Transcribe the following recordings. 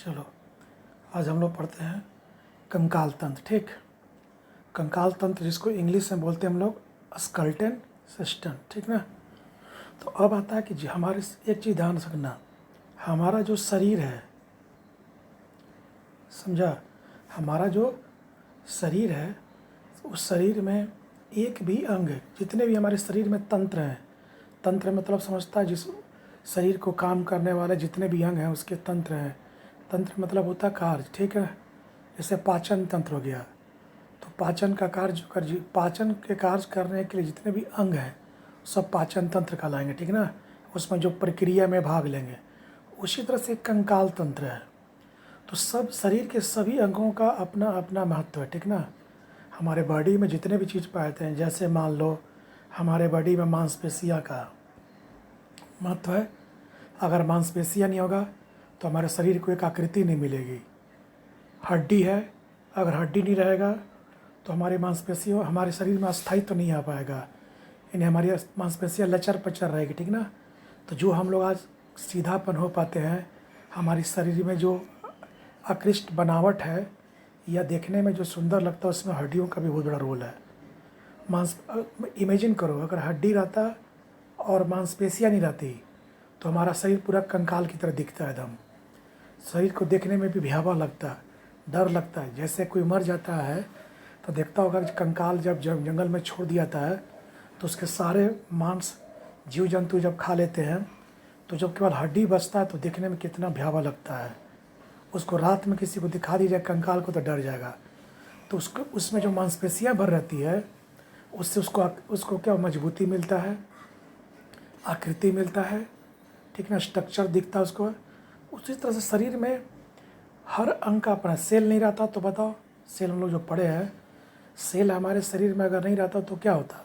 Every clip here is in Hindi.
चलो आज हम लोग पढ़ते हैं कंकाल तंत्र। ठीक, कंकाल तंत्र जिसको इंग्लिश में बोलते हैं हम लोग स्केलेटन सिस्टम। ठीक ना। तो अब आता है कि हमारे एक चीज़ ध्यान रखना, हमारा जो शरीर है, समझा, हमारा जो शरीर है उस शरीर में एक भी अंग, जितने भी हमारे शरीर में तंत्र हैं, तंत्र मतलब समझता है जिस शरीर को काम करने वाले जितने भी अंग हैं उसके तंत्र हैं। तंत्र मतलब होता है कार्य। ठीक है, जैसे पाचन तंत्र हो गया, तो पाचन का कार्य पाचन के कार्य करने के लिए जितने भी अंग हैं सब पाचन तंत्र कहलाएंगे। ठीक ना, उसमें जो प्रक्रिया में भाग लेंगे। उसी तरह से कंकाल तंत्र है, तो सब शरीर के सभी अंगों का अपना अपना महत्व है। ठीक ना, हमारे बॉडी में जितने भी चीज़ पाते हैं, जैसे मान लो हमारे बॉडी में मांसपेशियाँ का महत्व है। अगर मांसपेशियाँ नहीं होगा तो हमारे शरीर को एक आकृति नहीं मिलेगी। हड्डी है, अगर हड्डी नहीं रहेगा तो हमारी मांसपेशियों हमारे शरीर में अस्थायित्व तो नहीं आ पाएगा, यानी हमारी मांसपेशियाँ लचर पचर रहेगी। ठीक ना, तो जो हम लोग आज सीधापन हो पाते हैं, हमारी शरीर में जो आकृष्ट बनावट है या देखने में जो सुंदर लगता है, उसमें हड्डियों का भी बहुत बड़ा रोल है। इमेजिन करो, अगर हड्डी रहता और मांसपेशियाँ नहीं रहती तो हमारा शरीर पूरा कंकाल की तरह दिखता है एकदम। शरीर को देखने में भी भयावह लगता है, डर लगता है। जैसे कोई मर जाता है तो देखता होगा कि कंकाल जब जंगल में छोड़ दिया जाता है तो उसके सारे मांस जीव जंतु जब खा लेते हैं, तो जब केवल हड्डी बचता है तो देखने में कितना भयावह लगता है। उसको रात में किसी को दिखा दी जाए कंकाल को तो डर जाएगा। तो उसको उसमें जो मांसपेशियाँ भर रहती है उससे उसको क्या मजबूती मिलता है, आकृति मिलता है। ठीक ना, स्ट्रक्चर दिखता है उसको। उसी तरह से शरीर में हर अंग का अपना सेल नहीं रहता तो बताओ, सेल हम लोग जो पढ़े हैं, सेल हमारे शरीर में अगर नहीं रहता तो क्या होता,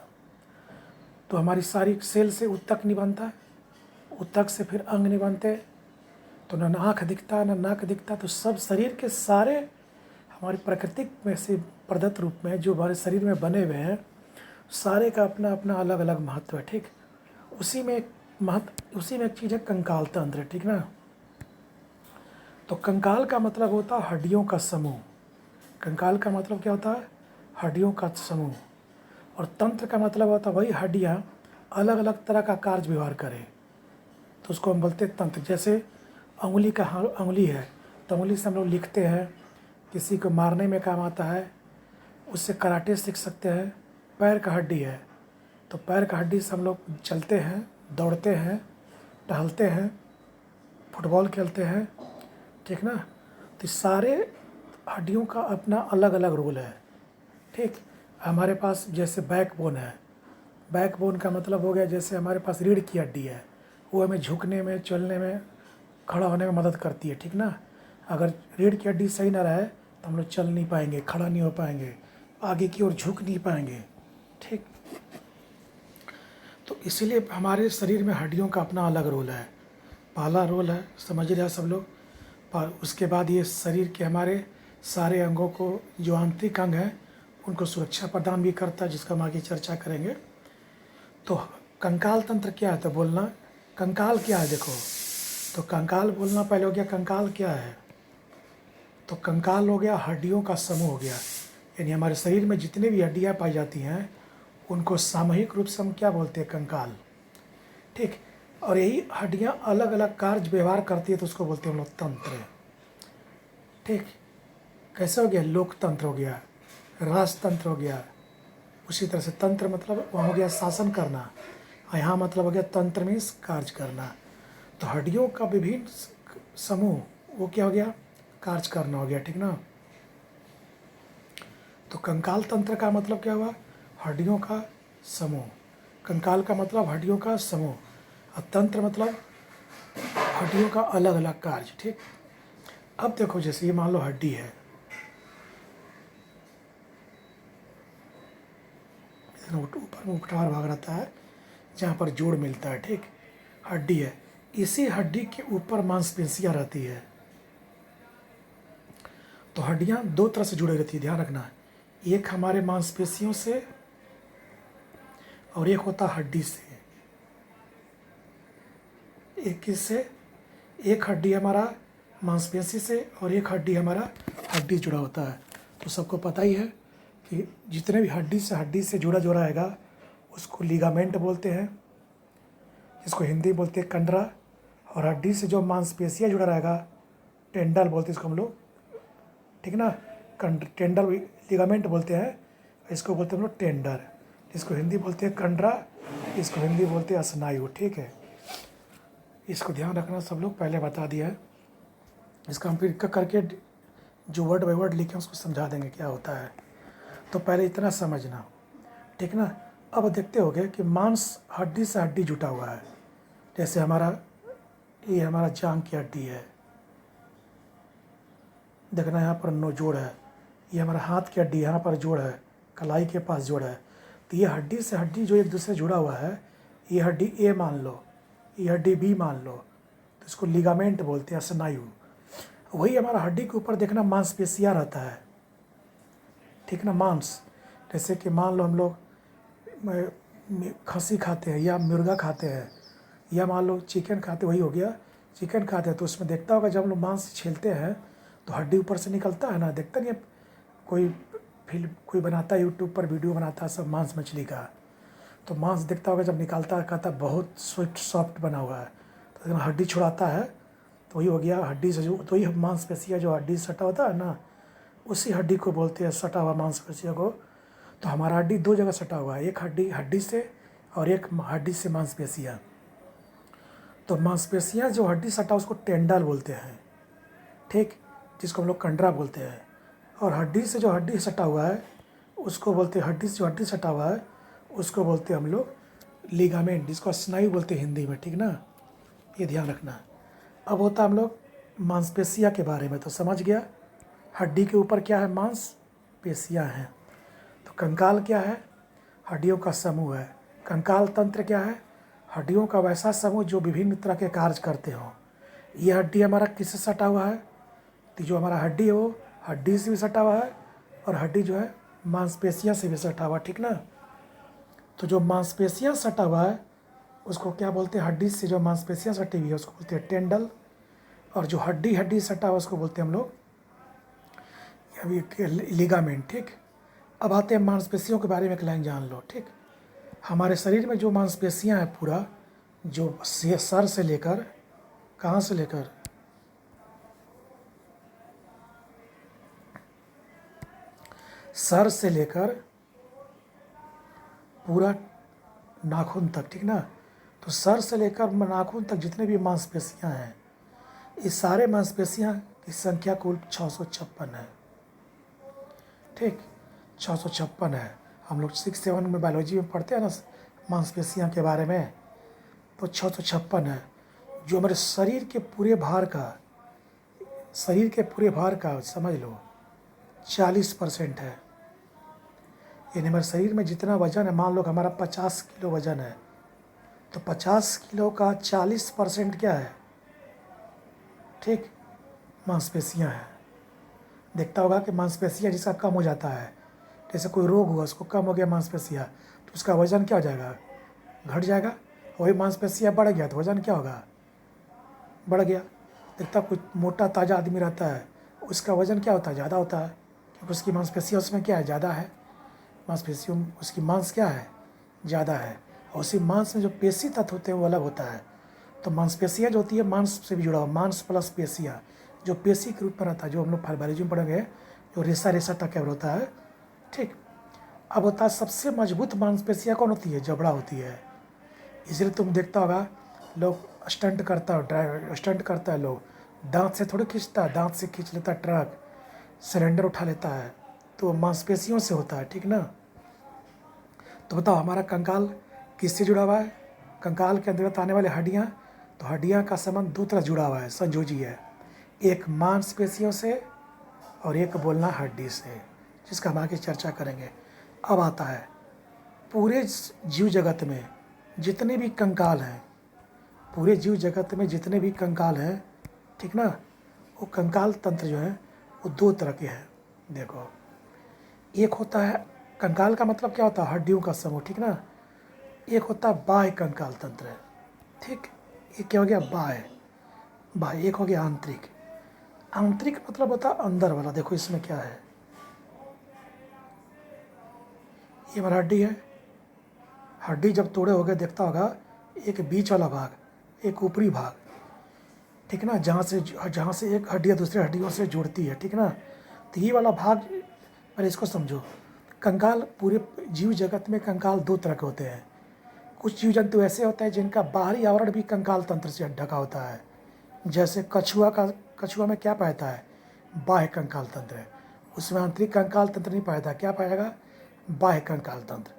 तो हमारी सारी सेल से ऊतक नहीं बनता, ऊतक से फिर अंग नहीं बनते, तो न आँख दिखता न नाक दिखता। तो सब शरीर के सारे हमारी प्राकृतिक में से प्रदत्त रूप में जो हमारे शरीर में बने हुए हैं, सारे का अपना अपना अलग अलग महत्व है। ठीक, उसी में एक चीज़ है कंकाल तंत्र। ठीक ना, तो कंकाल का मतलब होता है हड्डियों का समूह। कंकाल का मतलब क्या होता है, हड्डियों का समूह। और तंत्र का मतलब होता है वही हड्डियाँ अलग अलग तरह का कार्य व्यवहार करें, तो उसको हम बोलते हैं तंत्र। जैसे उंगली है, तो उंगली से हम लोग लिखते हैं, किसी को मारने में काम आता है, उससे कराटे सीख सकते हैं। पैर का हड्डी है, तो पैर का हड्डी से हम लोग चलते हैं, दौड़ते हैं, टहलते हैं, फुटबॉल खेलते हैं। ठीक ना, तो सारे हड्डियों का अपना अलग अलग रोल है। ठीक, हमारे पास जैसे बैकबोन है, बैकबोन का मतलब हो गया जैसे हमारे पास रीढ़ की हड्डी है, वो हमें झुकने में, चलने में, खड़ा होने में मदद करती है। ठीक ना, अगर रीढ़ की हड्डी सही ना रहे तो हम लोग चल नहीं पाएंगे, खड़ा नहीं हो पाएंगे, आगे की ओर झुक नहीं पाएंगे। ठीक, तो इसीलिए हमारे शरीर में हड्डियों का अपना अलग रोल है, पहला रोल है, समझ रहे हैं सब लोग। पर उसके बाद ये शरीर के हमारे सारे अंगों को, जो आंतरिक अंग हैं उनको सुरक्षा प्रदान भी करता है, जिसका हम आगे चर्चा करेंगे। तो कंकाल तंत्र क्या है, तो बोलना कंकाल क्या है। देखो, तो कंकाल बोलना पहले हो गया, कंकाल क्या है, तो कंकाल हो गया हड्डियों का समूह हो गया, यानी हमारे शरीर में जितनी भी हड्डियाँ पाई जाती हैं उनको सामूहिक रूप से हम क्या बोलते हैं, कंकाल। ठीक, और यही हड्डियाँ अलग अलग कार्य व्यवहार करती है तो उसको बोलते हैं हम लोग तंत्र। ठीक, कैसे हो गया, लोकतंत्र हो गया, राजतंत्र हो गया। उसी तरह से तंत्र मतलब वहाँ हो गया शासन करना, और यहाँ मतलब हो गया तंत्र में कार्य करना। तो हड्डियों का विभिन्न समूह वो क्या हो गया, कार्य करना हो गया। ठीक ना, तो कंकाल तंत्र का मतलब क्या हुआ, हड्डियों का समूह। कंकाल का मतलब हड्डियों का समूह, और तंत्र मतलब हड्डियों का अलग अलग कार्य। ठीक, अब देखो जैसे ये मान लो हड्डी है, ऊपर में उकटार भाग रहता है जहाँ पर जोड़ मिलता है। ठीक, हड्डी है, इसी हड्डी के ऊपर मांसपेशियाँ रहती है। तो हड्डियाँ दो तरह से जुड़े रहती है, ध्यान रखना, एक हमारे मांसपेशियों से और एक होता हड्डी से। एक किससे, एक हड्डी हमारा मांसपेशी से, और एक हड्डी हमारा हड्डी जुड़ा होता है। तो सबको पता ही है कि जितने भी हड्डी से जुड़ा जो रहेगा उसको लिगामेंट बोलते हैं, जिसको हिंदी बोलते हैं कंडरा। और हड्डी से जो मांसपेशियाँ जुड़ा रहेगा टेंडल बोलते हैं इसको हम लोग, ठीक ना। टेंडल लिगामेंट बोलते हैं, इसको बोलते हैं हम लोग टेंडर, इसको हिंदी बोलते हैं कंडरा, इसको हिंदी बोलते हैं स्नायु, ठीक है। इसको ध्यान रखना सब लोग, पहले बता दिया है। इसका हम फिर करके जो वर्ड बाई वर्ड लिखे उसको समझा देंगे क्या होता है। तो पहले इतना समझना, ठीक ना। अब देखते होगे कि मांस हड्डी से हड्डी जुटा हुआ है। जैसे ये हमारा जांग की हड्डी है, देखना यहाँ पर नो जोड़ है। ये हमारा हाथ की हड्डी, यहाँ पर जोड़ है, कलाई के पास जोड़ है। तो ये हड्डी से हड्डी जो एक दूसरे जुड़ा हुआ है, ये हड्डी ए मान लो, ये हड्डी बी मान लो, तो इसको लिगामेंट बोलते हैं, स्नायु। वही हमारा हड्डी के ऊपर देखना मांसपेशियाँ रहता है, ठीक ना। मांस, जैसे कि मान लो हम लोग खस्सी खाते हैं या मुर्गा खाते हैं, या मान लो चिकन खाते, वही हो गया चिकन खाते हैं। तो उसमें देखता होगा जब हम लोग मांस छीलते हैं तो हड्डी ऊपर से निकलता है ना, देखता नहीं है। कोई बनाता है यूट्यूब पर वीडियो बनाता है सब मांस मछली का, तो मांस देखता होगा जब निकालता है कहता है बहुत सॉफ्ट बना हुआ है। तो हड्डी छुड़ाता है तो वही हो गया हड्डी से जो, तो वही मांसपेशियाँ जो हड्डी से सटा होता है ना, उसी हड्डी को बोलते हैं सटा हुआ मांसपेशियों को। तो हमारा हड्डी दो जगह सटा हुआ है, एक हड्डी से और एक हड्डी से मांसपेशियाँ। तो मांसपेशियाँ जो हड्डी सटा उसको टेंडल बोलते हैं, ठीक, जिसको हम लोग कंडरा बोलते हैं। और हड्डी से जो हड्डी सटा हुआ है उसको बोलते हैं, हड्डी से जो हड्डी सटा हुआ है उसको बोलते हैं हम लोग लिगामेंट, जिसको स्नायु बोलते हैं हिंदी में, ठीक ना। ये ध्यान रखना। अब होता है हम लोग मांसपेशियाँ के बारे में, तो समझ गया हड्डी के ऊपर क्या है, मांसपेशियाँ हैं। तो कंकाल क्या है, हड्डियों का समूह है। कंकाल तंत्र क्या है, हड्डियों का वैसा समूह जो विभिन्न तरह के कार्य करते हों। ये हड्डी हमारा किससे सटा हुआ है, तो जो हमारा हड्डी है वो हड्डी से भी सटा हुआ है, और हड्डी जो है मांसपेशियाँ से भी सटा हुआ, ठीक ना। तो जो मांसपेशियाँ सटा हुआ है उसको क्या बोलते हैं, हड्डी से जो मांसपेशियाँ सटी हुई है उसको बोलते हैं टेंडल। और जो हड्डी सटा हुआ उसको बोलते हैं हम लोग लिगामेंट, ठीक। अब आते हैं मांसपेशियों के बारे में एक लाइन जान लो, ठीक। हमारे शरीर में जो मांसपेशियाँ हैं पूरा, जो सर से लेकर, कहाँ से लेकर, सर से लेकर पूरा नाखून तक, ठीक ना। तो सर से लेकर नाखून तक जितने भी मांसपेशियाँ हैं, इस सारे मांसपेशियाँ की संख्या कुल 656 है, ठीक, 656 है। हम लोग 6-7 में बायोलॉजी में पढ़ते हैं ना मांसपेशियाँ के बारे में, तो 656 है। जो हमारे शरीर के पूरे भार का समझ लो 40% है। यानी हमारे शरीर में जितना वजन है, मान लो कि हमारा 50 किलो वजन है, तो 50 किलो का 40% क्या है, ठीक, मांसपेशियाँ हैं। देखता होगा कि मांसपेशियाँ जिसका कम हो जाता है, जैसे कोई रोग हुआ उसको कम हो गया मांसपेशियाँ, तो उसका वज़न क्या हो जाएगा, घट जाएगा। वही मांसपेशियाँ बढ़ गया तो वज़न क्या होगा, बढ़ गया। देखता कोई मोटा ताज़ा आदमी रहता है, उसका वज़न क्या होता है, ज़्यादा होता है, क्योंकि उसकी मांसपेशियाँ उसमें क्या है, ज़्यादा है। मांसपेशियों उसकी मांस क्या है, ज़्यादा है। और उसी मांस में जो पेशी तत्व होते हैं वो अलग होता है। तो मांसपेशियाँ जो होती है मांस से भी जुड़ा हुआ, मांस प्लस पेशियाँ, जो पेशी के रूप में रहता है, जो हम लोग बायोलॉजी में पढ़ेंगे, जो रेसा टक्कर होता है, ठीक। अब होता है सबसे मजबूत मांसपेशियाँ कौन होती है, जबड़ा होती है। इसलिए तुम देखता होगा लोग स्टंट करता है, लोग दांत से थोड़ी खींचता है, दांत से खींच लेता है, ट्रक सिलेंडर उठा लेता है, तो मांसपेशियों से होता है, ठीक ना। तो बताओ हमारा कंकाल किससे जुड़ा हुआ है, कंकाल के अंतर्गत आने वाले हड्डियाँ, तो हड्डियाँ का संबंध दो तरह जुड़ा हुआ है, संयोजी है, एक मांसपेशियों से और एक बोलना हड्डी से, जिसका हम आगे चर्चा करेंगे। अब आता है पूरे जीव जगत में जितने भी कंकाल हैं, पूरे जीव जगत में जितने भी कंकाल हैं, ठीक ना, वो कंकाल तंत्र जो है वो दो तरह के हैं। देखो, एक होता है कंकाल का मतलब क्या होता है, हड्डियों का समूह, ठीक ना। एक होता है बाह्य कंकाल तंत्र, ठीक। ये क्या हो गया, बाह्य, एक हो गया आंतरिक। आंतरिक मतलब होता है अंदर वाला। देखो इसमें क्या है, ये हमारा हड्डी है। हड्डी जब तोड़े हो गए देखता होगा, एक बीच वाला भाग, एक ऊपरी भाग, ठीक है ना, जहाँ से एक हड्डी दूसरे हड्डियों से जुड़ती है, ठीक है ना। तो ये वाला भाग, पहले इसको समझो। कंकाल, पूरे जीव जगत में कंकाल दो तरह के होते हैं। कुछ जीव जंतु ऐसे होते हैं जिनका बाहरी आवरण भी कंकाल तंत्र से ढका होता है। जैसे कछुआ में क्या पाता है, बाह्य कंकाल तंत्र है, उसमें आंतरिक कंकाल तंत्र नहीं पाता। क्या पाएगा, बाह्य कंकाल तंत्र।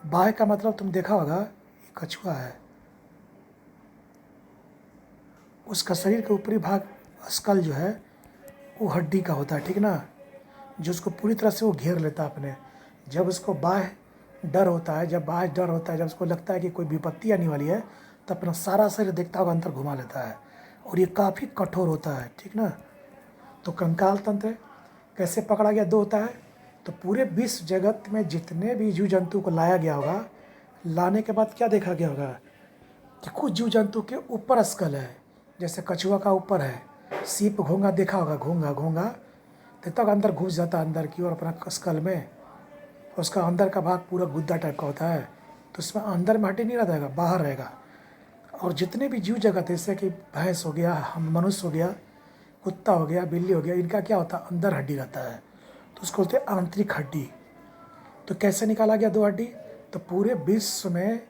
बाह्य का मतलब तुम देखा होगा, ये कछुआ है, उसका शरीर के ऊपरी भाग स्कल जो है वो हड्डी का होता है, ठीक ना, जो उसको पूरी तरह से वो घेर लेता है अपने। जब उसको बाह्य डर होता है, जब उसको लगता है कि कोई विपत्ति आने वाली है, तो अपना सारा शरीर देखता होगा अंदर घुमा लेता है, और ये काफ़ी कठोर होता है, ठीक ना। तो कंकाल तंत्र कैसे पकड़ा गया, दो होता है। तो पूरे विश्व जगत में जितने भी जीव जंतु को लाया गया होगा, लाने के बाद क्या देखा गया होगा कि कुछ जीव जंतु के ऊपर स्कल है। जैसे कछुआ का ऊपर है, सीप घोंगा देखा होगा, घोंगा तब तक अंदर घुस जाता है अंदर की ओर अपना स्कल में। उसका अंदर का भाग पूरा गुद्दा टाइप का होता है, तो उसमें अंदर में हड्डी नहीं रहेगा, बाहर रहेगा। और जितने भी जीव जगत जैसे कि भैंस हो गया, हम मनुष्य हो गया, कुत्ता हो गया, बिल्ली हो गया, इनका क्या होता है, अंदर हड्डी रहता है, तो उसको बोलते हैं आंतरिक हड्डी। तो कैसे निकाला गया दो हड्डी, तो पूरे विश्व में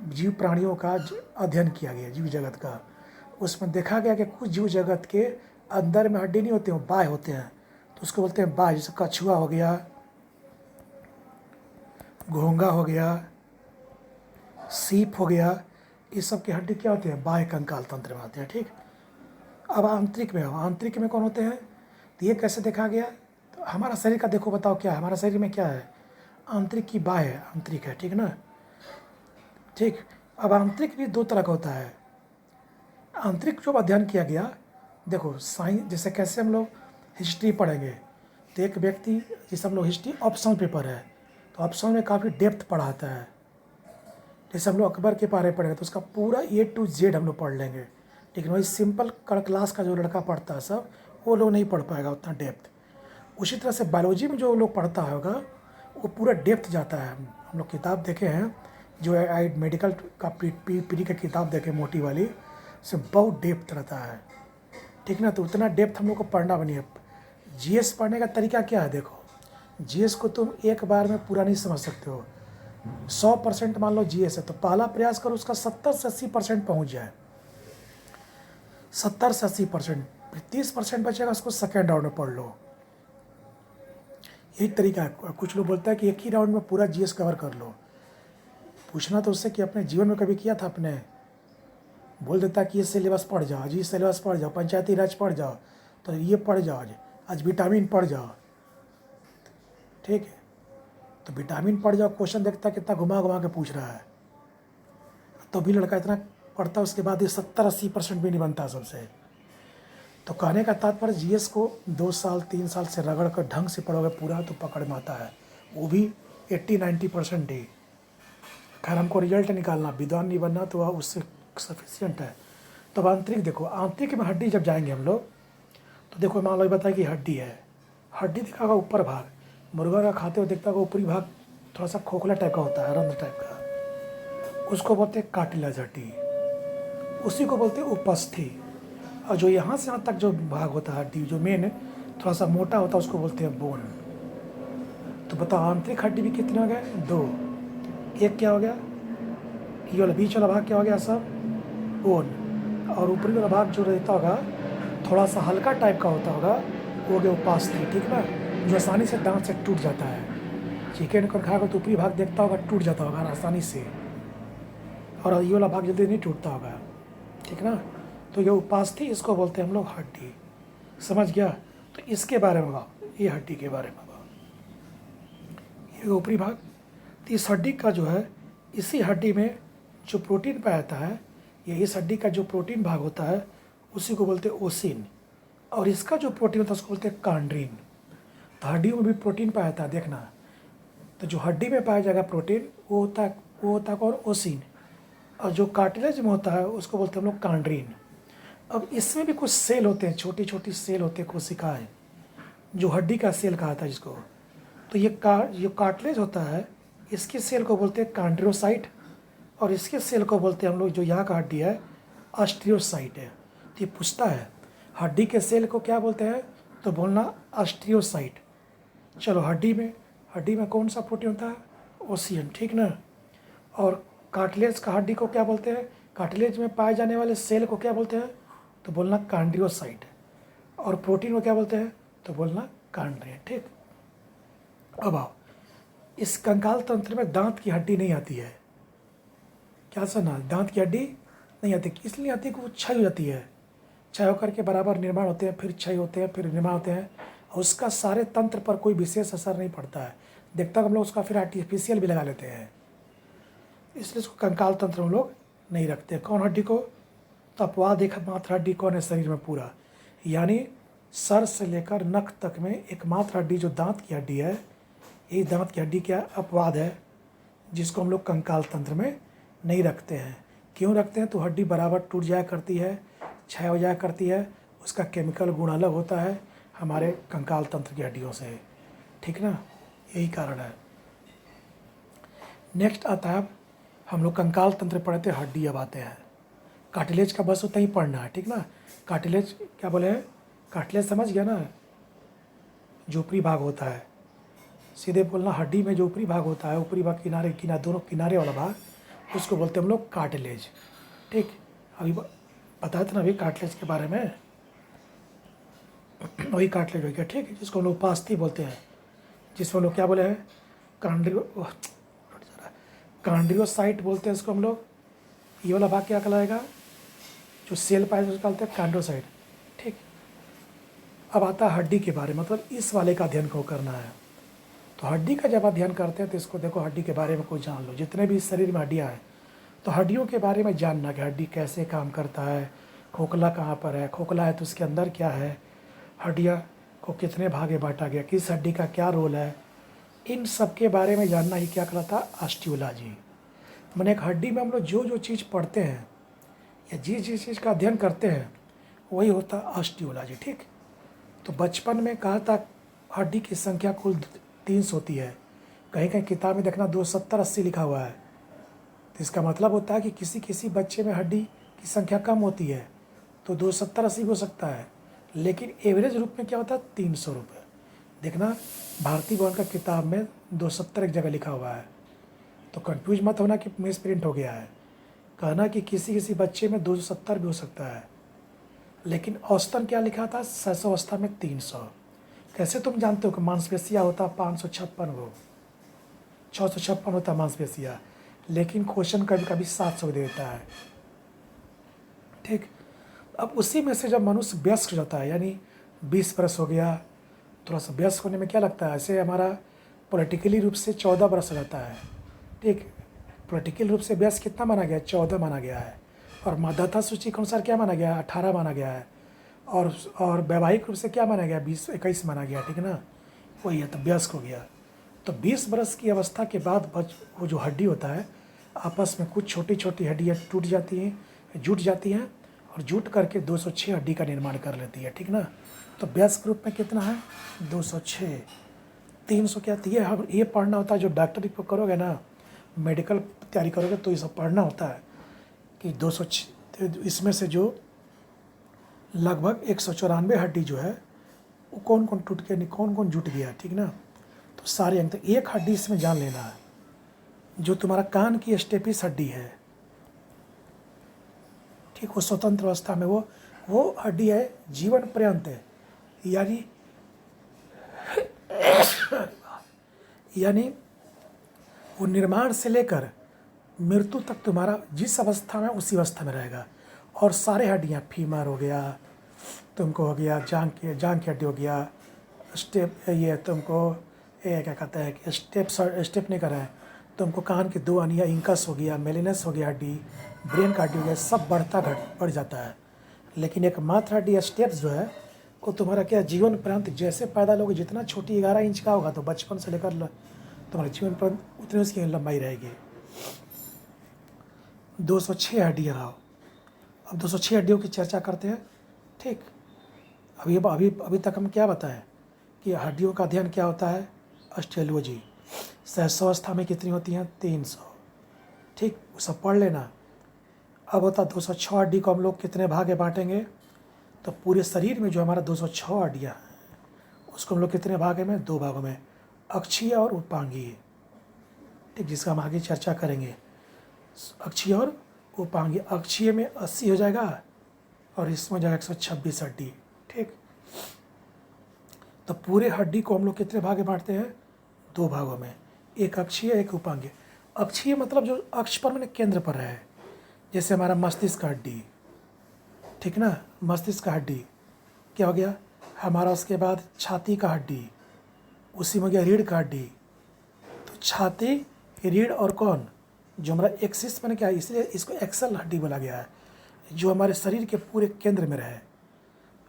जीव प्राणियों का अध्ययन किया गया, जीव जगत का। उसमें देखा गया कि कुछ जीव जगत के अंदर में हड्डी नहीं होते हैं, बाह्य होते हैं, तो उसको बोलते हैं बाह्य। जैसे कछुआ हो गया, घोंगा हो गया, सीप हो गया, ये सब की हड्डी क्या होती है, बाह्य कंकाल तंत्र में आते हैं, ठीक। अब आंतरिक में, आंतरिक में कौन होते हैं, तो ये कैसे देखा गया, तो हमारा शरीर का देखो, बताओ क्या है हमारा शरीर में, क्या है, आंतरिक की बाह्य आंतरिक है, ठीक ना, ठीक। अब आंतरिक भी दो तरह का होता है। आंतरिक जो अध्ययन किया गया, देखो साइंस, जैसे कैसे हम लोग हिस्ट्री पढ़ेंगे, तो एक व्यक्ति, जैसे हम लोग हिस्ट्री ऑप्शनल पेपर है, तो ऑप्शनल में काफ़ी डेप्थ पढ़ाता है। जैसे हम लोग अकबर के बारे में पढ़ेंगे तो उसका पूरा A to Z हम लोग पढ़ लेंगे, लेकिन वही सिंपल क्लास का जो लड़का पढ़ता है सब, वो लोग नहीं पढ़ पाएगा उतना डेप्थ। उसी तरह से बायोलॉजी में जो लोग पढ़ता होगा वो पूरा डेप्थ जाता है। हम लोग किताब देखे हैं, जो आई मेडिकल का पी का किताब देखे, मोटी वाली, उसमें बहुत डेप्थ रहता है, ठीक ना। तो उतना डेप्थ हम लोग को पढ़ना भी नहीं है। GS पढ़ने का तरीका क्या है, देखो GS को तुम एक बार में पूरा नहीं समझ सकते हो। 100% मान लो GS है, तो पहला प्रयास करो उसका 70 से 80% पहुँच जाए, 70 से 80%, 30% बचेगा उसको सेकेंड राउंड में पढ़ लो। यही तरीका है। कुछ लोग बोलते हैं कि एक ही राउंड में पूरा GS कवर कर लो। पूछना तो उससे कि अपने जीवन में कभी किया था आपने, बोल देता कि ये सिलेबस पढ़ जाओ, आज ये सिलेबस पढ़ जाओ, पंचायती राज पढ़ जाओ, तो ये पढ़ जाओ, आज विटामिन पढ़ जाओ, ठीक है। तो विटामिन पढ़ जाओ, क्वेश्चन देखता कितना घुमा घुमा के पूछ रहा है, तो भी लड़का इतना पढ़ता, उसके बाद ये 70-80% भी नहीं बनता सबसे। तो कहने का तात्पर्य GS को 2 साल 3 साल से रगड़ कर ढंग से पढ़ोगे पूरा तो पकड़ में आता है, वो भी 80-90% ही। खैर हमको रिजल्ट निकालना, विद्वान नहीं बनना, तो वह उससे सफिशियंट है। तो अब आंतरिक देखो, आंतरिक में हड्डी जब जाएंगे हम लोग, तो देखो मान लो बताया कि हड्डी है, हड्डी दिखा होगा ऊपर भाग, मुर्गा का खाते हुए देखता होगा ऊपरी भाग थोड़ा सा खोखला टाइप का होता है, रंध्र टाइप का, उसको बोलते हैं कार्टिलेज हड्डी, उसी को बोलते हैं उपस्थि। और जो यहाँ से यहाँ तक जो भाग होता है हड्डी, जो मेन थोड़ा सा मोटा होता है, उसको बोलते हैं बोन। तो बताओ आंतरिक हड्डी भी कितने हो गए, 2। एक क्या हो गया, ये वाला बीच वाला भाग क्या हो गया सब, बोन। और ऊपरी वाला भाग जो रहता होगा थोड़ा सा हल्का टाइप का होता होगा, वो हो गया उपास्थि, ठीक ना, जो आसानी से दांत से टूट जाता है। चिकन को खाएगा तो ऊपरी भाग देखता होगा टूट जाता होगा आसानी से, और ये वाला भाग जल्दी नहीं टूटता होगा, ठीक ना। तो ये उपास्थि, इसको बोलते हैं हम लोग हड्डी। समझ गया। तो इसके बारे में ये हड्डी के बारे में ये ऊपरी भाग। तो इस हड्डी का जो है, इसी हड्डी में जो प्रोटीन पाया जाता है, ये इस हड्डी का जो प्रोटीन भाग होता है उसी को बोलते हैं ओसिन, और इसका जो प्रोटीन होता है उसको बोलते हैं कांड्रीन। तो हड्डियों में भी प्रोटीन पाया जाता है, देखना। तो जो हड्डी में पाया जाएगा प्रोटीन वो होता है और ओसिन, और जो कार्टिलेज में होता है उसको बोलते हैं हम लोग कांड्रीन। अब इसमें भी कुछ सेल होते हैं, छोटी छोटी सेल होते हैं, कोशिकाएं, जो हड्डी का सेल कहा था जिसको। तो ये जो कार्टिलेज होता है, इसके सेल को बोलते हैं कॉन्ड्रोसाइट, और इसके सेल को बोलते हैं हम लोग, जो यहाँ का हड्डी है, ऑस्टियोसाइट है। तो ये पूछता है हड्डी के सेल को क्या बोलते हैं, तो बोलना ऑस्टियोसाइट। चलो, हड्डी में कौन सा प्रोटीन होता है, ओसियन, ठीक ना। और कार्टिलेज का हड्डी को क्या बोलते हैं, कार्टिलेज में पाए जाने वाले सेल को क्या बोलते हैं, तो बोलना कॉन्ड्रोसाइट। और प्रोटीन को क्या बोलते हैं, तो बोलना कॉन्ड्रिया, ठीक। अब आओ, इस कंकाल तंत्र में दांत की हड्डी नहीं आती है। क्या सुना, दांत की हड्डी नहीं आती, इसलिए आती है कि वो क्षय हो जाती है, क्षय होकर के बराबर निर्माण होते हैं, फिर क्षय होते हैं, फिर निर्माण होते हैं, और उसका सारे तंत्र पर कोई विशेष असर नहीं पड़ता है। देखता हम लोग उसका फिर आर्टिफिशियल भी लगा लेते हैं, इसलिए उसको कंकाल तंत्र हम लोग नहीं रखते। कौन हड्डी को, तो अपवाद एकमात्र हड्डी कौन है शरीर में पूरा, यानी सर से लेकर नख तक में एकमात्र हड्डी जो दांत की हड्डी है, ये दांत की हड्डी क्या अपवाद है, जिसको हम लोग कंकाल तंत्र में नहीं रखते हैं। क्यों रखते हैं, तो हड्डी बराबर टूट जाया करती है, क्षय हो जाया करती है, उसका केमिकल गुण अलग होता है हमारे कंकाल तंत्र की हड्डियों से, ठीक ना, यही कारण है। नेक्स्ट आता है, हम लोग कंकाल तंत्र पढ़ते, हड्डी अब आते हैं। कार्टिलेज का बस उतना ही पढ़ना है, ठीक ना। कार्टिलेज क्या बोले हैं, कार्टिलेज समझ गया ना, जो ऊपरी भाग होता है, सीधे बोलना हड्डी में जो ऊपरी भाग होता है, ऊपरी भाग दोनों किनारे वाला भाग, उसको बोलते हैं हम लोग कार्टिलेज, ठीक। अभी बताया था ना अभी कार्टिलेज के बारे में, वही कार्टिलेज हो गया, ठीक, जिसको हम लोग उपास्थि बोलते हैं, जिसमें हम लोग क्या बोले हैं, कॉन्ड्रियोसाइट बोलते हैं इसको हम लोग। ये वाला भाग क्या कहलाएगा, जो सेल पाए उसको कहते हैं कॉन्ड्रोसाइट, ठीक। अब आता है हड्डी के बारे में, मतलब इस वाले का अध्ययन को करना है। तो हड्डी का जब अध्ययन करते हैं तो इसको देखो, हड्डी के बारे में कुछ जान लो, जितने भी शरीर में हड्डियाँ हैं, तो हड्डियों के बारे में जानना कि हड्डी कैसे काम करता है, खोखला कहाँ पर है, खोखला है तो उसके अंदर क्या है, हड्डियाँ को कितने भागे बांटा गया, किस हड्डी का क्या रोल है, इन सब के बारे में जानना ही क्या कहलाता है, ऑस्टियोलॉजी। मैंने एक हड्डी में हम लोग जो जो चीज़ पढ़ते हैं या जिस चीज़ का अध्ययन करते हैं वही होता है ऑस्टियोलॉजी, ठीक। तो बचपन में कहा था हड्डी की संख्या कुल 300 होती है, कहीं कहीं किताब में देखना 270-80 लिखा हुआ है। तो इसका मतलब होता है कि किसी किसी बच्चे में हड्डी की संख्या कम होती है तो 270-80 हो सकता है, लेकिन एवरेज रूप में क्या होता है, 300 रुपये। देखना भारतीय भवन का किताब में 270 एक जगह लिखा हुआ है, तो कंफ्यूज मत होना कि मिस प्रिंट हो गया है। कहना कि किसी किसी बच्चे में 270 भी हो सकता है, लेकिन औसतन क्या लिखा था, शैशवावस्था में 300। कैसे तुम जानते हो कि मांसपेशियाँ होता 556 वो 656 होता मांसपेशियाँ, लेकिन क्वेश्चन कभी कभी 700 दे देता है, ठीक। अब उसी में से जब मनुष्य व्यस्क हो जाता है, यानी 20 बरस हो गया, थोड़ा सा व्यस्क होने में क्या लगता है, ऐसे हमारा पॉलिटिकली रूप से 14 बरस हो जाता है, ठीक। पॉलिटिकल रूप से व्यस्क कितना माना गया है, 14 माना गया है, और मतदाता सूची के अनुसार क्या माना गया है, 18 माना गया है, और वैवाहिक रूप से क्या माना गया, 20-21 माना गया, ठीक है ना, वही है, तो व्यस्क हो गया। तो 20 बरस की अवस्था के बाद वो जो हड्डी होता है, आपस में कुछ छोटी छोटी हड्डियाँ टूट जाती हैं, जुट जाती हैं, और जुट करके 206 हड्डी का निर्माण कर लेती है, ठीक ना। तो व्यस्क रूप में कितना है, 206, 300 क्या, ये पढ़ना होता है, जो डॉक्टरी पर करोगे ना, मेडिकल तैयारी करोगे तो ये सब पढ़ना होता है कि 206, इसमें से जो लगभग 194 हड्डी जो है वो कौन कौन टूट के, कौन कौन जुट गया, ठीक ना। तो सारे अंग, तो एक हड्डी इसमें जान लेना है, जो तुम्हारा कान की स्टेपिस हड्डी है, ठीक, वो स्वतंत्र अवस्था में वो हड्डी है, जीवन पर्यंत है, यानी वो निर्माण से लेकर मृत्यु तक तुम्हारा जिस अवस्था में उसी अवस्था में रहेगा। और सारे हड्डियाँ, फीमर हो गया तुमको, हो गया जांग की हड्डी हो गया, ये तुमको ये क्या कहता है कि स्टेप नहीं कर रहा है, तुमको कान के 2 अनिया, इंकस हो गया, मेलिनस हो गया हड्डी, ब्रेन का हड्डी हो गया, सब बढ़ जाता है। लेकिन एक मात्र हड्डी स्टेप्स जो है वो तुम्हारा क्या, जीवन पर्यंत जैसे पैदा लोगे, जितना छोटी 11 इंच का होगा तो बचपन से लेकर तुम्हारे जीवन पर्यंत उतनी उसकी लंबाई रहेगी। 206 हड्डियाँ रहो। अब 206 हड्डियों की चर्चा करते हैं। ठीक, अभी तक हम क्या बताएं कि हड्डियों का अध्ययन क्या होता है? ऑस्टियोलॉजी। सहस्रावस्था में कितनी होती हैं? 300। ठीक, वो सब पढ़ लेना। अब होता 206 हड्डी को हम लोग कितने भागे बांटेंगे? तो पूरे शरीर में जो हमारा 206 हड्डियाँ हैं उसको हम लोग कितने भागे में? 2 भागों में, अक्षीय और उपांगीय। ठीक, जिसका हम आगे चर्चा करेंगे। अक्षीय और उपांगीय। अक्षीय में 80 हो जाएगा और इसमें हो जाएगा 126 हड्डी। ठीक, तो पूरे हड्डी को हम लोग कितने भागे बांटते हैं? 2 भागों में, एक अक्षीय एक उपांगीय। अक्षीय मतलब जो अक्ष पर मैंने केंद्र पर है, जैसे हमारा मस्तिष्क का हड्डी। ठीक ना, मस्तिष्क का हड्डी क्या हो गया हमारा। उसके बाद छाती का हड्डी, उसी में हो गया रीढ़ का हड्डी। तो छाती, रीढ़ और कौन, जो हमारा एक्सिस मैंने क्या है, इसलिए इसको एक्सल हड्डी बोला गया है, जो हमारे शरीर के पूरे केंद्र में रहे।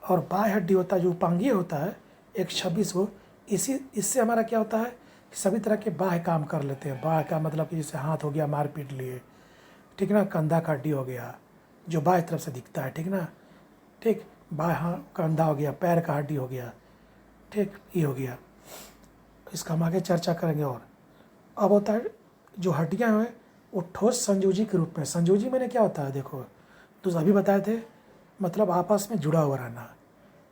और बाह्य हड्डी होता है जो उपांगीय होता है, 126 वो। इससे हमारा क्या होता है कि सभी तरह के बाह्य काम कर लेते हैं। बाह्य का मतलब कि जैसे हाथ हो गया मार पीट लिए, ठीक ना, कंधा का हड्डी हो गया जो बाह्य तरफ से दिखता है, ठीक ना। ठीक, बाह्य कंधा हो गया, पैर का हड्डी हो गया, ठीक, ये हो गया। इसका हम आगे चर्चा करेंगे। और अब होता है जो हड्डियाँ हैं वो ठोस संयोजी के रूप में। संयोजी मैंने क्या होता है, देखो तो अभी बताए थे, मतलब आपस में जुड़ा हुआ रहना,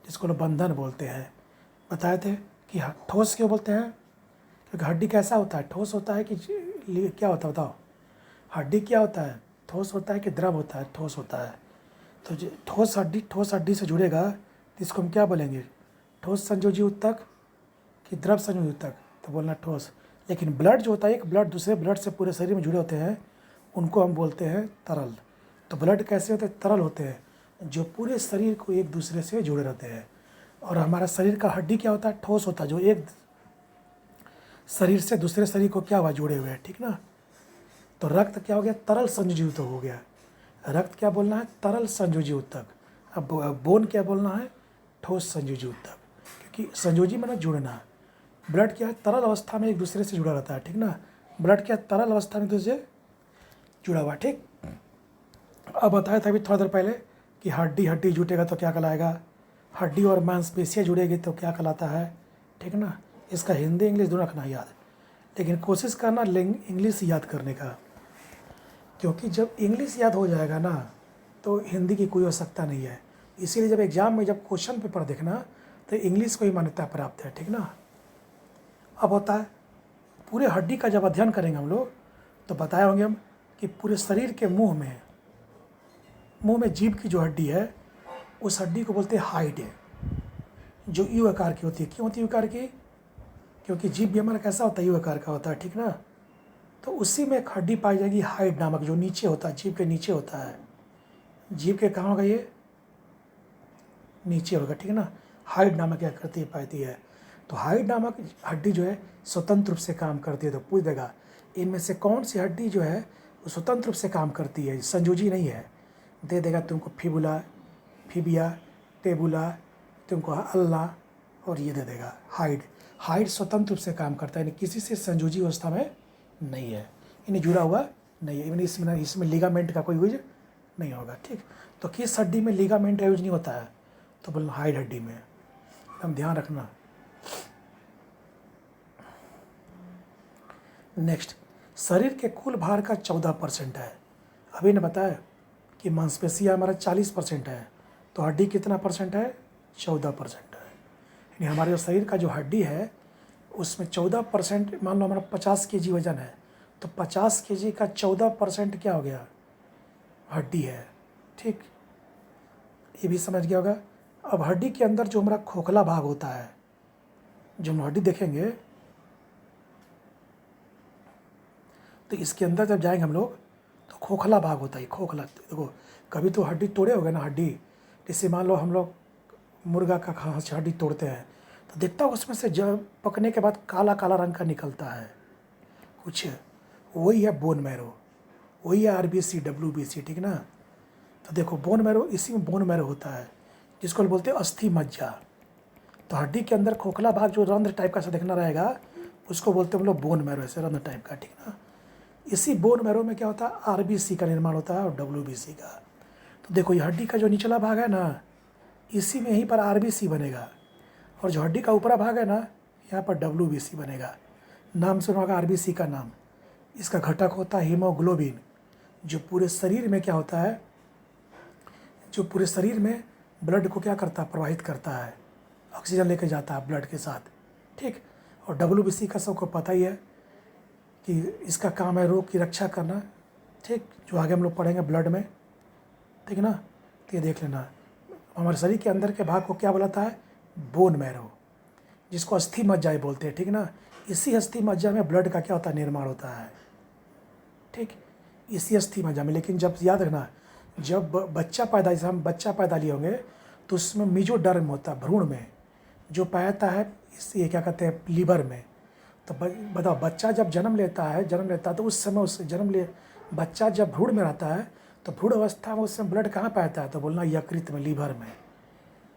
जिसको लोग बंधन बोलते हैं। बताए थे कि ठोस क्यों बोलते हैं, क्योंकि हड्डी कैसा होता है? ठोस होता है कि क्या होता है बताओ? हड्डी क्या होता है? ठोस होता है कि द्रव होता है? ठोस होता है। तो ठोस हड्डी से जुड़ेगा तो इसको हम क्या बोलेंगे? ठोस संयोजी ऊतक कि द्रव संयोजी ऊतक? तो बोलना ठोस। लेकिन ब्लड जो होता है, एक ब्लड दूसरे ब्लड से पूरे शरीर में जुड़े होते हैं, उनको हम बोलते हैं तरल। तो ब्लड कैसे होते हैं? तरल होते हैं, जो पूरे शरीर को एक दूसरे से जुड़े रहते हैं। और हमारा शरीर का हड्डी क्या होता है? ठोस होता है, जो एक शरीर से दूसरे शरीर को क्या हुआ? जुड़े हुए हैं, ठीक ना। तो रक्त क्या हो गया? तरल संयोजी ऊतक हो गया। रक्त क्या बोलना है? तरल संयोजी ऊतक। अब बोन क्या बोलना है? ठोस संयोजी ऊतक, क्योंकि संयोजी माने जुड़ना। ब्लड क्या है? तरल अवस्था में एक दूसरे से जुड़ा रहता है, ठीक ना। ब्लड क्या? तरल अवस्था में एक दूसरे से जुड़ा हुआ। ठीक, अब बताया था अभी थोड़ा देर पहले कि हड्डी जुटेगा तो क्या कहलाएगा? हड्डी और मांसपेशियाँ जुड़ेगी तो क्या कहलाता है, ठीक ना। इसका हिंदी इंग्लिश दोनों रखना याद, लेकिन कोशिश करना इंग्लिश याद करने का, क्योंकि जब इंग्लिश याद हो जाएगा ना तो हिंदी की कोई आवश्यकता नहीं है। इसीलिए जब एग्ज़ाम में जब क्वेश्चन पेपर देखना तो इंग्लिश को ही मान्यता प्राप्त है, ठीक ना। अब होता है पूरे हड्डी का जब अध्ययन करेंगे हम लोग तो बताए होंगे हम कि पूरे शरीर के मुंह में जीभ की जो हड्डी है उस हड्डी को बोलते हैं हाइड, जो यू आकार की होती है। क्यों होती है यू आकार की? क्योंकि जीभ भी हमारा कैसा होता है? यू आकार का होता है, ठीक ना। तो उसी में एक हड्डी पाई जाएगी हाइड नामक, जो नीचे होता है, जीभ के नीचे होता है। जीभ के कहाँ होगा? ये नीचे होगा, ठीक है ना। हाइड नामक आकृति पाती है। तो हाइड नामक हड्डी जो है स्वतंत्र रूप से काम करती है। तो पूछ देगा इनमें से कौन सी हड्डी जो है वो स्वतंत्र रूप से काम करती है, संयोजी नहीं है? दे देगा तुमको फिबुला, फिबिया, टेबुला, तुमको अल्ला, और ये दे देगा हाइड स्वतंत्र रूप से काम करता है, यानी किसी से संयोजी अवस्था में नहीं है, इन्हें जुड़ा हुआ नहीं है। इवन इसमें लिगामेंट का कोई यूज नहीं होगा। ठीक, तो किस हड्डी में लिगामेंट का यूज नहीं होता है? तो बोलना हाइड हड्डी में। एकदम ध्यान रखना। नेक्स्ट, शरीर के कुल भार का 14% है। अभी ने बताया कि मांसपेशियाँ हमारा 40% है, तो हड्डी कितना परसेंट है? 14% है। यानी हमारे शरीर का जो हड्डी है उसमें 14%, मान लो हमारा 50 kg वजन है, तो 50 kg का 14% क्या हो गया? हड्डी है। ठीक, ये भी समझ गया होगा। अब हड्डी के अंदर जो हमारा खोखला भाग होता है, जो हम हड्डी देखेंगे तो इसके अंदर जब जाएंगे हम लोग तो खोखला भाग होता है। खोखला, देखो कभी तो हड्डी तोड़े होगे ना, हड्डी जैसे मान लो हम लोग मुर्गा का हड्डी तोड़ते हैं तो देखता हो उसमें से जब पकने के बाद काला काला रंग का निकलता है कुछ, वही है बोन मैरो, वही है RBC WBC, ठीक ना। तो देखो बोन मैरो, इसी में बोन मैरो होता है जिसको बोलते हैं अस्थि मज्जा। तो हड्डी के अंदर खोखला भाग जो रंध्र टाइप का सा देखना रहेगा उसको बोलते हैं हम लोग बोन मैरो, ऐसे रंध्र टाइप का, ठीक ना। इसी बोन मैरो में क्या होता है? RBC का निर्माण होता है और WBC का। तो देखो ये हड्डी का जो निचला भाग है ना, इसी में यहीं पर आरबीसी बनेगा, और जो हड्डी का ऊपरा भाग है ना, यहाँ पर डब्ल्यूबीसी बनेगा। नाम सुना होगा आरबीसी का नाम। इसका घटक होता है हीमोग्लोबिन, जो पूरे शरीर में क्या होता है, जो पूरे शरीर में ब्लड को क्या करता है, प्रवाहित करता है, ऑक्सीजन लेके जाता है ब्लड के साथ, ठीक। और डब्ल्यूबीसी का सबको पता ही है कि इसका काम है रोग की रक्षा करना, ठीक, जो आगे हम लोग पढ़ेंगे ब्लड में, ठीक है ना। तो ये देख लेना, हमारे शरीर के अंदर के भाग को क्या बुलाता है, बोन मैरो, जिसको अस्थि मज्जा बोलते हैं, ठीक ना। इसी अस्थि मज्जा में ब्लड का क्या होता है, निर्माण होता है, ठीक, इसी अस्थि मज्जा में। लेकिन जब याद रखना, जब बच्चा पैदा, जैसे हम बच्चा पैदा लिए होंगे, तो उसमें मीजोडर्म होता है भ्रूण में, जो पाता है ये क्या कहते हैं, लीवर में। तो बताओ, बच्चा जब जन्म लेता है तो उस समय उस जन्म ले बच्चा जब भ्रूण में रहता है, तो भ्रूण अवस्था में उस समय ब्लड कहाँ पाता है, तो बोलना यकृत में, लीवर में,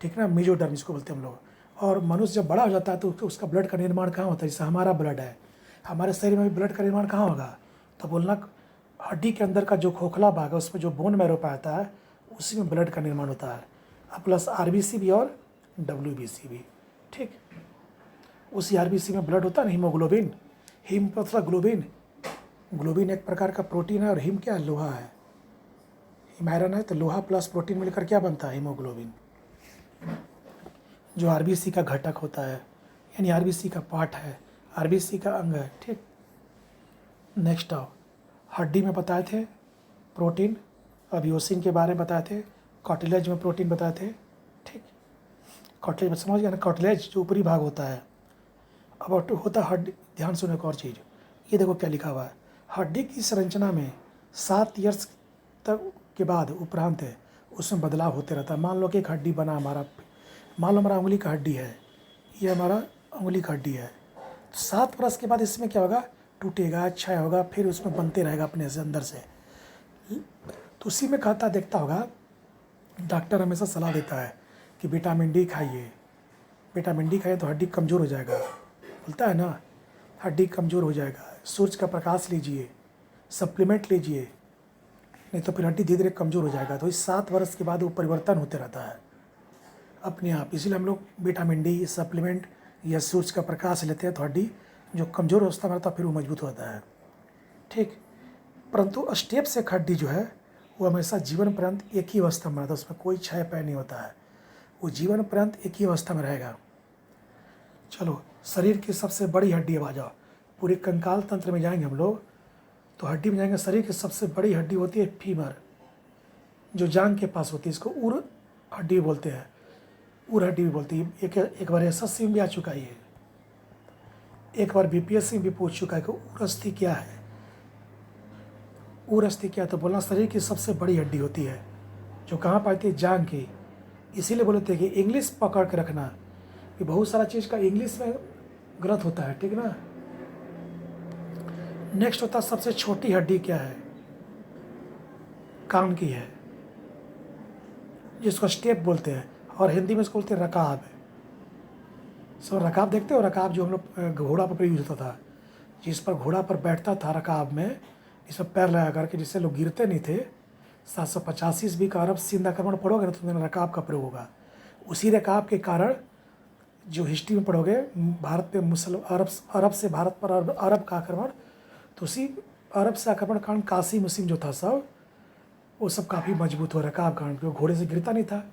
ठीक ना, मीजोडर्म जिसको बोलते हैं हम लोग। और मनुष्य जब बड़ा हो जाता है तो उसका ब्लड का निर्माण कहाँ होता है, जैसे हमारा ब्लड है, हमारे शरीर में भी ब्लड का निर्माण कहाँ होगा, तो बोलना हड्डी के अंदर का जो खोखला भाग है, उसमें जो बोन मैरो पाता है, उसी में ब्लड का निर्माण होता है, प्लस आरबीसी भी और डब्ल्यूबीसी भी, ठीक। उसी आरबीसी में ब्लड होता है ना, हीमोग्लोबिन, हीम मतलब ग्लोबिन, ग्लोबिन एक प्रकार का प्रोटीन है, और हीम क्या है, लोहा है, हीम आयरन है, तो लोहा प्लस प्रोटीन मिलकर क्या बनता है, हीमोग्लोबिन, जो आरबीसी का घटक होता है, यानी आरबीसी का पार्ट है, आरबीसी का अंग है, ठीक। नेक्स्ट आओ, हड्डी में बताए थे प्रोटीन, अब योसिन के बारे में बताए थे, कार्टिलेज में प्रोटीन बताए थे, ठीक। कार्टिलेज में समझ गया ना, कार्टिलेज जो ऊपरी भाग होता है। अब होता है हड्डी, ध्यान सुनो एक और चीज़, ये देखो क्या लिखा हुआ है, हड्डी की संरचना में 7 ईयर्स तक के बाद उपरांत है उसमें बदलाव होते रहता है। मान लो कि एक हड्डी बना हमारा, मान लो हमारा उंगली का हड्डी है, ये हमारा उंगली का हड्डी है, 7 वर्ष के बाद इसमें क्या होगा, टूटेगा, क्षय होगा, फिर उसमें बनते रहेगा अपने से अंदर से। तो उसी में कहता देखता होगा, डॉक्टर हमेशा सलाह देता है कि विटामिन डी खाइए, विटामिन डी खाइए तो हड्डी कमज़ोर हो जाएगा, बोलता है ना, हड्डी कमज़ोर हो जाएगा, सूरज का प्रकाश लीजिए, सप्लीमेंट लीजिए, नहीं तो फिर हड्डी धीरे धीरे कमज़ोर हो जाएगा। तो इस 7 वर्ष के बाद वो परिवर्तन होते रहता है अपने आप। इसीलिए हम लोग विटामिन डी सप्लीमेंट या सूरज का प्रकाश लेते हैं, तो हड्डी जो कमज़ोर अवस्था में रहता है फिर वो मजबूत होता है, ठीक। परंतु स्टेप से हड्डी जो है वो हमेशा जीवन पर्यंत एक ही अवस्था में रहता है, उसमें कोई क्षय पय नहीं होता है, वो जीवन पर्यंत एक ही अवस्था में रहेगा। चलो, शरीर की सबसे बड़ी हड्डी, अब आ जाओ, पूरे कंकाल तंत्र में जाएंगे हम लोग, तो हड्डी में जाएंगे, शरीर की सबसे बड़ी हड्डी होती है फीमर, जो जांघ के पास होती है, इसको उर हड्डी बोलते हैं, उर हड्डी भी बोलती है। एक बार एसएससी में भी आ चुका है ये, एक बार बीपीएससी में भी पूछ चुका है कि उर अस्थि क्या है, उर अस्थि क्या है, तो बोलना शरीर की सबसे बड़ी हड्डी होती है, जो कहाँ पाती है, जांघ की। इसीलिए बोलते हैं कि इंग्लिश पकड़ के रखना, कि बहुत सारा चीज़ का इंग्लिश में गलत होता है, ठीक ना। नेक्स्ट होता है सबसे छोटी हड्डी क्या है, कान की है, जिसको स्टेप बोलते हैं, और हिंदी में इसको बोलते हैं रकाब। सो रकाब देखते हो, रकाब जो हम लोग घोड़ा पर यूज होता था, जिस पर घोड़ा पर बैठता था रकाब में, इस पर पैर लगा करके, जिससे लोग गिरते नहीं थे। 785 ईस्वी का अरब सिंध आक्रमण पढ़ोगे ना, तो तुम्हें रकाब का प्रयोग होगा। उसी रकाब के कारण जो हिस्ट्री में पढ़ोगे, भारत पे अरब से भारत पर अरब का आक्रमण, तो उसी अरब से आक्रमण कारण काशी मुस्लिम जो था सब, वो सब काफ़ी मजबूत हो रकाब कारण, क्योंकि घोड़े से गिरता नहीं था,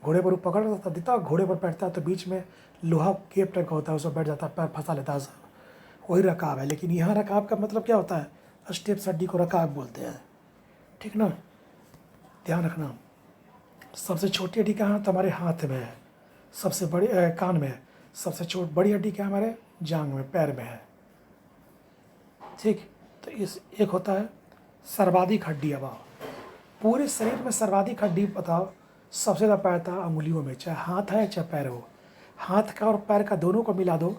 घोड़े पर वो पकड़ लेता देता, घोड़े पर बैठता तो बीच में लोहा केप टाइप का होता है, उसमें बैठ जाता, पैर फंसा लेता है, वही रकाब है। लेकिन यहाँ रकाब का मतलब क्या होता है, स्टेप्स हड्डी को रकाब बोलते हैं, ठीक ना, ध्यान रखना। सबसे छोटी हड्डी कहाँ, तो हमारे हाथ में है, सबसे बड़ी कान में है, सबसे बड़ी हड्डी क्या हमारे जांघ में, पैर में है, ठीक। तो इस एक होता है सर्वाधिक हड्डी। अब पूरे शरीर में सर्वाधिक हड्डी बताओ, सबसे ज़्यादा पाया था अंगुलियों में, चाहे हाथ है चाहे पैर हो, हाथ का और पैर का दोनों को मिला दो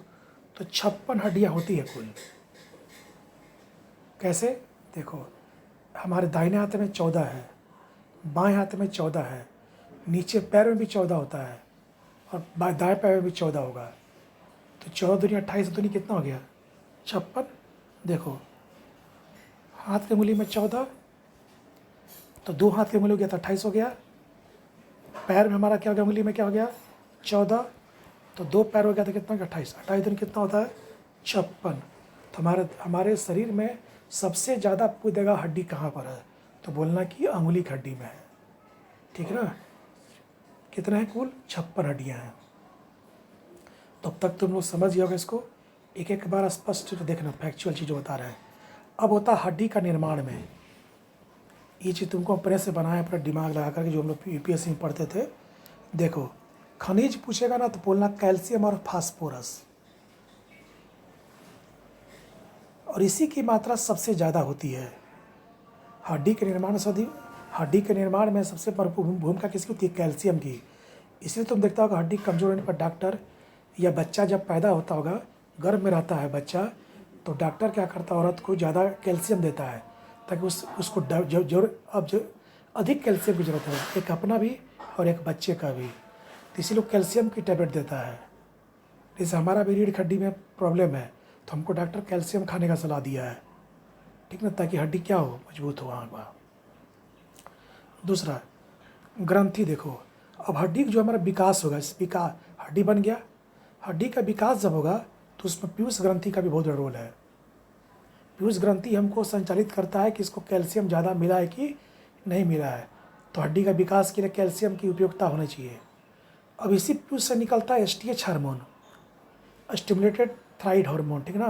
तो 56 हड्डियाँ होती है कुल। कैसे, देखो, हमारे दाहिने हाथ में 14 है, बाएं हाथ में 14 है, नीचे पैर में भी 14 होता है, और दाएं पैर में भी 14 होगा। तो 14 दूनी 28, दूनी कितना हो गया, 56। देखो, हाथ की उंगली में 14, तो 2 हाथ की उंगली हो गया तो 28 हो गया। पैर में हमारा क्या हो गया, उंगली में क्या हो गया 14, तो 2 पैर हो गया तो कितना 28, 28 दिन कितना होता है 56। तो हमारे शरीर में सबसे ज़्यादा कूदेगा हड्डी कहाँ पर है, तो बोलना कि अंगुली की हड्डी में है, ठीक है ना। कितना है कुल 56 हड्डियाँ हैं। तब तक तुम लोग समझ गए होगे इसको, एक एक बार स्पष्ट देखना, फैक्चुअल चीज़ बता रहे हैं। अब होता है हड्डी का निर्माण में, ये चीज़ तुमको अपने से बनाया, अपना दिमाग लगा करके, जो हम लोग यूपीएससी में पढ़ते थे। देखो खनिज पूछेगा ना तो बोलना कैल्शियम और फास्फोरस, और इसी की मात्रा सबसे ज़्यादा होती है हड्डी के निर्माण से अधिक। हड्डी के निर्माण में सबसे भूमिका किसकी होती है, कैल्शियम की। इसलिए तुम देखता होगा हड्डी कमज़ोर होने पर डॉक्टर या बच्चा जब पैदा होता होगा, गर्भ में रहता है बच्चा, तो डॉक्टर क्या करता है, औरत को ज़्यादा कैल्शियम देता है ताकि उसको जो अधिक कैल्शियम की ज़रूरत है, एक अपना भी और एक बच्चे का भी, तो इसी लोग कैल्शियम की टैबलेट देता है। जैसे हमारा भी रीढ़ की हड्डी में प्रॉब्लम है तो हमको डॉक्टर कैल्शियम खाने का सलाह दिया है, ठीक ना, ताकि हड्डी क्या हो, मजबूत हो वहाँ। दूसरा ग्रंथि, देखो अब हड्डी जो हमारा विकास होगा, इस विकास हड्डी बन गया, हड्डी का विकास जब होगा तो उसमें पीयूष ग्रंथि का भी बहुत बड़ा रोल है। पीयूष ग्रंथि हमको संचालित करता है कि इसको कैल्शियम ज़्यादा मिला है कि नहीं मिला है, तो हड्डी का विकास के लिए कैल्शियम की उपयोगिता होनी चाहिए। अब इसी पीयूष से निकलता है STH hormone, stimulated thyroid hormone, ठीक ना,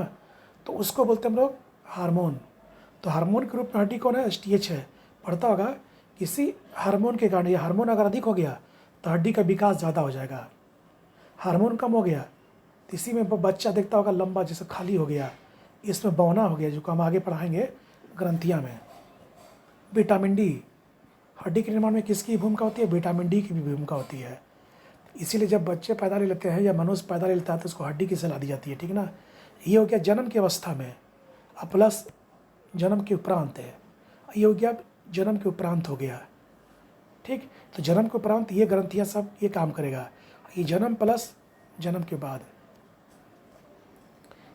तो उसको बोलते हैं हम लोग हार्मोन। तो हार्मोन के रूप में हड्डी कौन है, एसटीएच है। पढ़ता होगा किसी हार्मोन के कारण, ये हार्मोन अगर अधिक हो गया तो हड्डी का विकास ज़्यादा हो जाएगा, हार्मोन कम हो गया तो इसी में बच्चा देखता होगा लंबा जैसे खाली हो गया, इसमें बौना हो गया, जो हम आगे पढ़ाएंगे ग्रंथियाँ में। विटामिन डी, हड्डी के निर्माण में किसकी भूमिका होती है, विटामिन डी की भी भूमिका होती है। इसीलिए जब बच्चे पैदा ले लेते हैं या मनुष्य पैदा ले लेता है तो उसको हड्डी की सलाह दी जाती है, ठीक ना। ये हो गया जन्म की अवस्था में, अब प्लस जन्म के उपरांत है, ये हो गया जन्म के उपरांत हो गया, ठीक। तो जन्म के उपरांत ये ग्रंथियाँ सब ये काम करेगा, ये जन्म प्लस जन्म के बाद,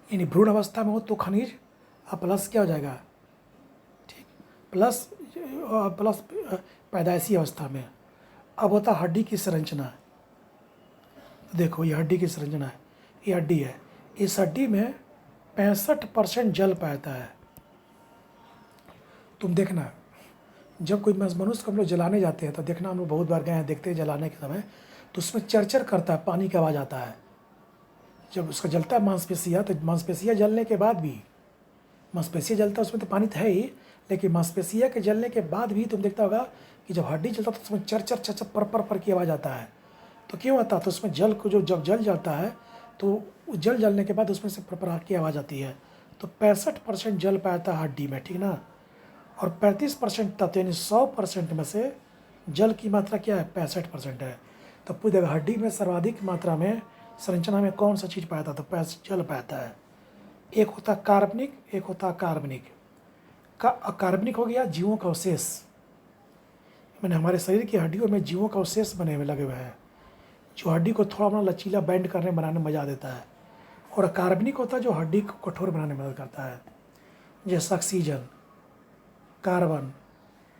यानी भ्रूण अवस्था में हो तो खनिज, अब प्लस क्या हो जाएगा, ठीक, प्लस पैदाइशी अवस्था में। अब होता हड्डी की संरचना, देखो ये हड्डी की संरचना है, ये हड्डी है, इस हड्डी में 65% जल पाता है। तुम देखना जब कोई मनुष्य को हम लोग जलाने जाते हैं तो देखना, हम लोग बहुत बार गए हैं, देखते हैं जलाने के समय तो उसमें चरचर करता है, पानी की आवाज़ आता है। जब उसका जलता है मांसपेशियाँ, तो मांसपेशियाँ जलने के बाद भी, मांसपेशियाँ जलता है उसमें तो पानी तो है ही, लेकिन मांसपेशियाँ के जलने के बाद भी तुम देखता होगा कि जब हड्डी जलता है तो उसमें चरचर चरचर पर की आवाज़ आता है। तो क्यों आता है, तो उसमें जल को जो जब जल जाता है तो जल जलने के बाद उसमें से पर की आवाज़ आती है। तो 65% जल पाता है हड्डी में, ठीक ना, और 35% तत्व, यानी 100% में से जल की मात्रा क्या है, 65% है। तो पूरी जगह हड्डी में सर्वाधिक मात्रा में संरचना में कौन सा चीज़ पाता है, तो जल पाता है। एक होता कार्बनिक, एक होता कार्बनिक। कार्बनिक हो गया जीवों का अवशेष, मैंने हमारे शरीर की हड्डियों में जीवों का अवशेष बने हुए लगे हुए हैं, जो हड्डी को थोड़ा अपना लचीला बैंड करने बनाने में मजा देता है। और कार्बनिक होता है जो हड्डी को कठोर बनाने में मदद करता है, जैसे oxygen, carbon,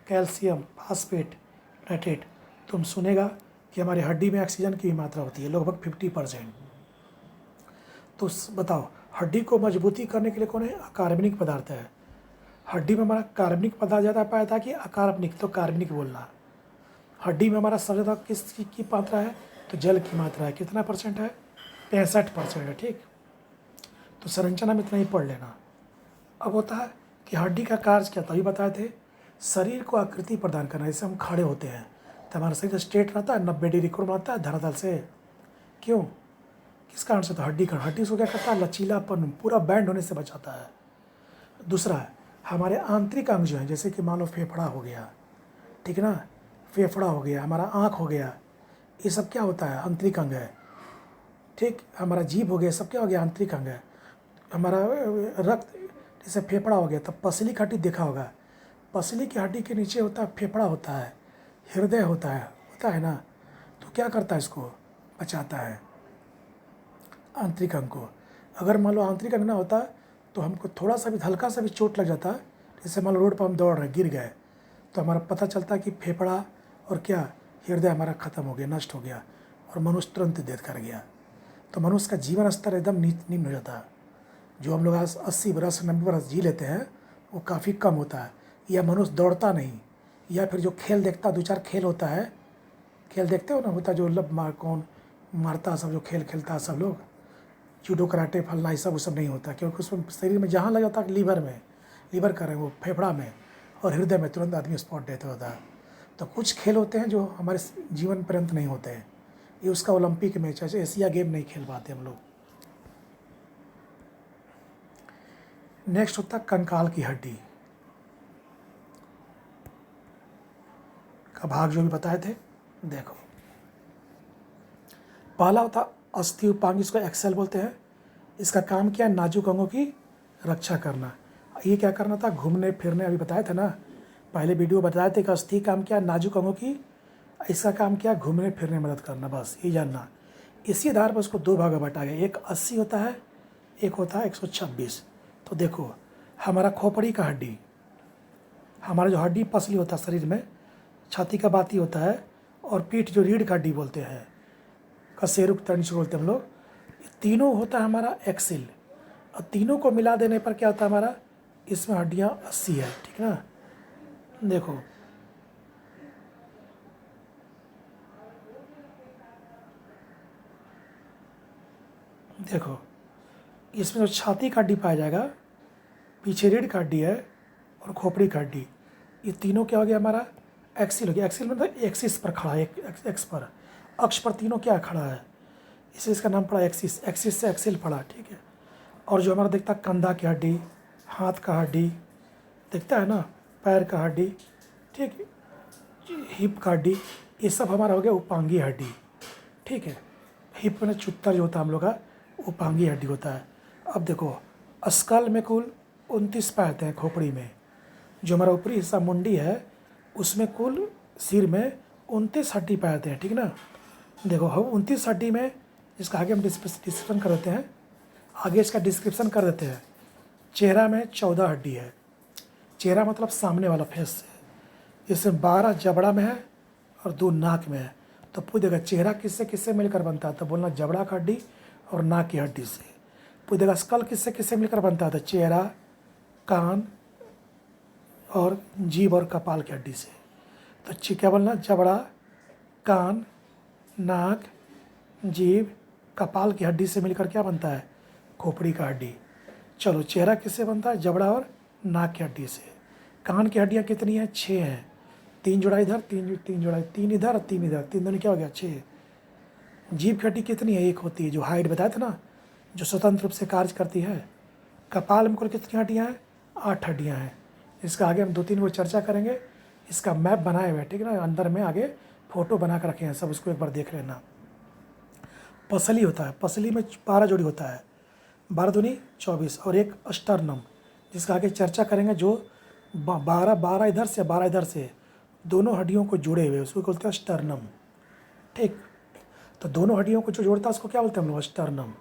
calcium, phosphate, nitrate. तुम सुनेगा कि हमारी हड्डी में ऑक्सीजन की भी मात्रा होती है लगभग 50%। तो बताओ हड्डी को मजबूती करने के लिए कौन है, अकार्बनिक पदार्थ है। हड्डी में हमारा कार्बनिक पदार्थ ज़्यादा पाया था कि अकार्बनिक, तो कार्बनिक बोलना। हड्डी में हमारा सबसे ज़्यादा किस की मात्रा है, तो जल की मात्रा है, कितना परसेंट है, 65% है, ठीक। तो संरचना में इतना ही पढ़ लेना। अब होता है कि हड्डी का कार्य क्या था, ये बताए थे, शरीर को आकृति प्रदान करना। जैसे हम खड़े होते हैं तो हमारा शरीर स्ट्रेट रहता है, 90 डिग्री कोण बनाता है धरातल से, क्यों, किस कारण से, तो हड्डी का, हड्डी उसको क्या करता है, लचीलापन, पूरा बैंड होने से बचाता है। दूसरा है हमारे आंतरिक अंग जो हैं, जैसे कि मान लो फेफड़ा हो गया, ठीक है ना, फेफड़ा हो गया, हमारा आँख हो गया, ये सब क्या होता है, आंतरिक अंग है, ठीक। हमारा जीभ हो गया, सब क्या हो गया, आंतरिक अंग है। हमारा रक्त, जैसे फेफड़ा हो गया, तब पसली की हड्डी देखा होगा, पसली की हड्डी के नीचे होता है फेफड़ा होता है, हृदय होता है ना, तो क्या करता है, इसको बचाता है आंतरिक अंग को। अगर मान लो आंतरिक अंग ना होता तो हमको थोड़ा सा भी हल्का सा भी चोट लग जाता, जैसे मान लो रोड पर हम दौड़ रहे गिर गए, तो हमारा पता चलता है कि फेफड़ा और क्या हृदय हमारा ख़त्म हो गया, नष्ट हो गया और मनुष्य तुरंत डेथ कर गया। तो मनुष्य का जीवन स्तर एकदम निम्न हो जाता है। जो हम लोग आज 80 बरस 90 बरस जी लेते हैं वो काफ़ी कम होता है। या मनुष्य दौड़ता नहीं, या फिर जो खेल देखता, 2-4 खेल होता है, खेल देखते हो ना, होता जो कौन मारता, सब जो खेल खेलता है सब लोग, जूडो कराटे फलना, ये सब वो सब नहीं होता, क्योंकि उसमें शरीर में जहाँ लग जाता है लीवर कर रहे हैं वो फेफड़ा में और हृदय में, तुरंत आदमी स्पॉट डेथ होता है। तो कुछ खेल होते हैं जो हमारे जीवन पर्यंत नहीं होते हैं। ये उसका ओलंपिक मैच है, एशिया गेम नहीं खेल पाते हम लोग। नेक्स्ट होता है कंकाल की हड्डी का भाग जो भी बताए थे। देखो, पहला होता अस्थि उपांग, इसको एक्सेल बोलते हैं। इसका काम क्या है? नाजुक अंगों की रक्षा करना। ये क्या करना था? घूमने फिरने, अभी बताया था ना, पहले वीडियो बताए थे कि अस्थि काम क्या? नाजुक अंगों की। इसका काम क्या? घूमने फिरने में मदद करना, बस ये जानना। इसी आधार पर उसको 2 भाग में बांटा गया, एक 80 होता है, एक होता है 126। तो देखो, हमारा खोपड़ी का हड्डी, हमारा जो हड्डी पसली होता है शरीर में, छाती का बाती होता है, और पीठ जो रीढ़ का हड्डी बोलते हैं, कशेरुक तंत्र जिसको बोलते हैं हम लोग, ये तीनों होता है हमारा एक्सिल। और तीनों को मिला देने पर क्या होता है हमारा? इसमें हड्डियाँ 80 है, ठीक ना। देखो, देखो इसमें जो छाती का हड्डी पाया जाएगा, पीछे रीढ़ का हड्डी है और खोपड़ी का हड्डी, ये तीनों क्या हो गया हमारा? एक्सिल हो गया। एक्सिल मतलब एक्सिस पर खड़ा है, एक्स पर, अक्ष पर तीनों क्या खड़ा है, इसलिए इसका नाम पड़ा एक्सिस। एक्सिस से एक्सिल पड़ा, ठीक है। और जो हमारा दिखता है कंधा की हड्डी, हाथ का हड्डी दिखता है ना, पैर का हड्डी, ठीक है, हिप का हड्डी, ये सब हमारा हो गया उपांगी हड्डी, ठीक है। हिप में चुत्तर जो होता है हम लोग का, उपांगी हड्डी होता है। अब देखो, स्कल में कुल 29 पाते हैं खोपड़ी में। जो हमारा ऊपरी हिस्सा मुंडी है, उसमें कुल सिर में 29 हड्डी पाते हैं, ठीक ना। देखो, हम 29 हड्डी में, इसका आगे हम डिस्क्रिप्शन कर देते हैं, आगे इसका डिस्क्रिप्शन कर देते हैं। चेहरा में 14 हड्डी है। चेहरा मतलब सामने वाला फेस, इसमें 12 जबड़ा में है और 2 नाक में है। तो पूछेगा चेहरा किससे किससे मिलकर बनता है? तो बोलना जबड़ा का हड्डी और नाक की हड्डी से। पूछेगा स्कल किससे किससे मिलकर बनता है? तो चेहरा, कान और जीभ और कपाल की हड्डी से। तो क्या बोलना? जबड़ा, कान, नाक, जीभ, कपाल की हड्डी से मिलकर क्या बनता है? खोपड़ी का हड्डी। चलो, चेहरा किससे बनता है? जबड़ा और नाक की हड्डी से। कान की हड्डियाँ कितनी हैं? 6 हैं। 3 जोड़ा इधर, 3 जोड़ा, 3 इधर और 3 इधर, 3 दोनों क्या हो गया? 6। जीभ की हड्डी कितनी है? 1 होती है, जो हाइट बताया था ना, जो स्वतंत्र रूप से कार्य करती है। कपाल में कुल कितनी हड्डियाँ हैं? 8 हड्डियाँ हैं। इसका आगे हम 2-3 को चर्चा करेंगे। इसका मैप बनाए हुए, ठीक है ना, अंदर में आगे फोटो बना कर रखे हैं, सब उसको एक बार देख लेना। पसली होता है, पसली में 12 जोड़ी होता है, 12 दूनी 24, और एक अस्टर्नम, जिसका आगे चर्चा करेंगे, जो 12 इधर से 12 इधर से दोनों हड्डियों को जुड़े हुए, उसको बोलते हैं स्टर्नम, ठीक। तो दोनों हड्डियों को जो जोड़ता है उसको क्या बोलते हैं हम लोग? स्टर्नम।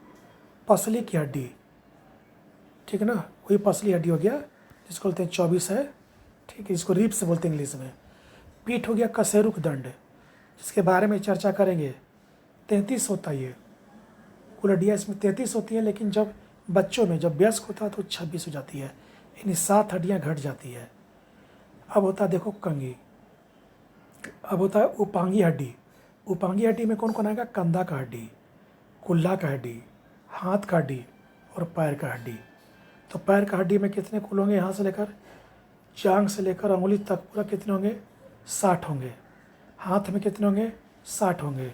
पसली की हड्डी, ठीक है ना, वही पसली हड्डी हो गया, जिसको बोलते हैं 24 है, ठीक है, इसको रिब्स बोलते हैं इंग्लिश में। पीठ हो गया कशेरुक दंड, जिसके बारे में चर्चा करेंगे। 33 होता है ये, कुल हड्डियाँ इसमें 33 होती है, लेकिन जब बच्चों में, जब वयस्क होता है तो 26 हो जाती है, यानी 7 हड्डियाँ घट जाती है। अब होता है देखो कंघी, अब होता है उपांगी हड्डी। उपांगी हड्डी में कौन कौन आएगा? कंधा का हड्डी, कुल्ला का हड्डी, हाथ का हड्डी और पैर का हड्डी। तो पैर का हड्डी में कितने कुल होंगे? यहाँ से लेकर जांघ से लेकर अंगुली तक पूरा कितने होंगे? 60 होंगे। हाथ में कितने होंगे? 60 होंगे।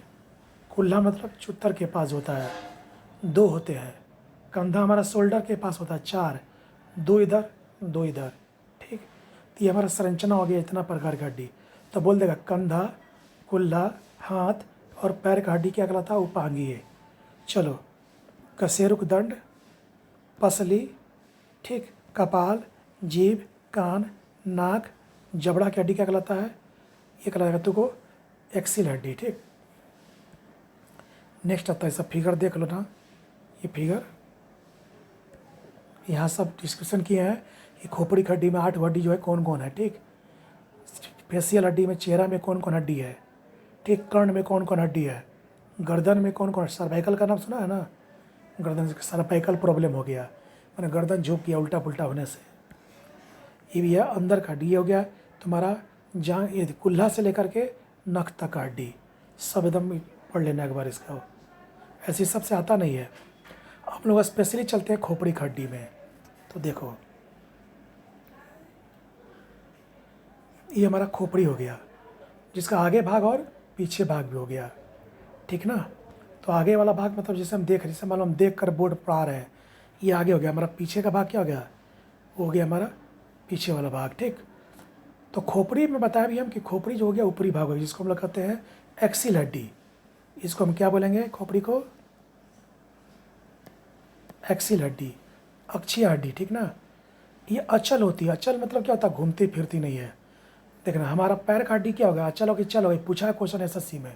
कुल्ला मतलब चुत्तर के पास होता है, 2 होते हैं। कंधा हमारा शोल्डर के पास होता है, 4, 2 इधर 2 इधर, ठीक। तो ये हमारा संरचना हो गया इतना प्रकार का हड्डी। तो बोल देगा कंधा, कुल्ला, हाथ और पैर का हड्डी क्या कहलाता है? उपांगी है। चलो, कशेरुक दंड, पसली, ठीक, कपाल, जीभ, कान, नाक, जबड़ा की हड्डी क्या कहलाता है? ये कहलाएगा तुमको एक्सिल हड्डी, ठीक। नेक्स्ट आता है, सब फिगर देख लो ना, ये फिगर यहाँ सब डिस्कशन किए हैं। ये खोपड़ी की हड्डी में 8 हड्डी जो है कौन कौन है, ठीक। फेशियल हड्डी में चेहरा में कौन कौन हड्डी है, ठीक, कर्ण में कौन कौन हड्डी है, गर्दन में कौन कौन, सर्वाइकल का नाम सुना है ना, गर्दन से सर्वाइकल प्रॉब्लम हो गया, मैंने गर्दन झुक गया उल्टा पुल्टा होने से, ये भी है अंदर का हड्डी। ये हो गया तुम्हारा जहाँ ये कुल्ला से लेकर के नख तक का हड्डी, सब एकदम पढ़ लेना एक बार इसका, ऐसे सबसे आता नहीं है। हम लोग स्पेशली चलते हैं खोपड़ी की हड्डी में। तो देखो ये हमारा खोपड़ी हो गया, जिसका आगे भाग और पीछे भाग भी हो गया, ठीक ना। तो आगे वाला भाग मतलब जैसे हम देख रहे, जैसे मान लो हम देख कर बोर्ड पढ़ा रहे हैं, ये आगे हो गया। हमारा पीछे का भाग क्या हो गया, वो हो गया हमारा पीछे वाला भाग, ठीक। तो खोपड़ी में बताया भी हम कि खोपड़ी जो हो गया ऊपरी भाग हो गया, जिसको हम लोग कहते हैं एक्सिल हड्डी। इसको हम क्या बोलेंगे, खोपड़ी को एक्सिल हड्डी, अक्षीय हड्डी, ठीक ना। ये अचल होती है, अचल मतलब क्या होता है, घूमती फिरती नहीं है। देखना हमारा पैर का हड्डी क्या होगा, अचल होगी, चल होगी, पूछा है क्वेश्चन एसएससी में।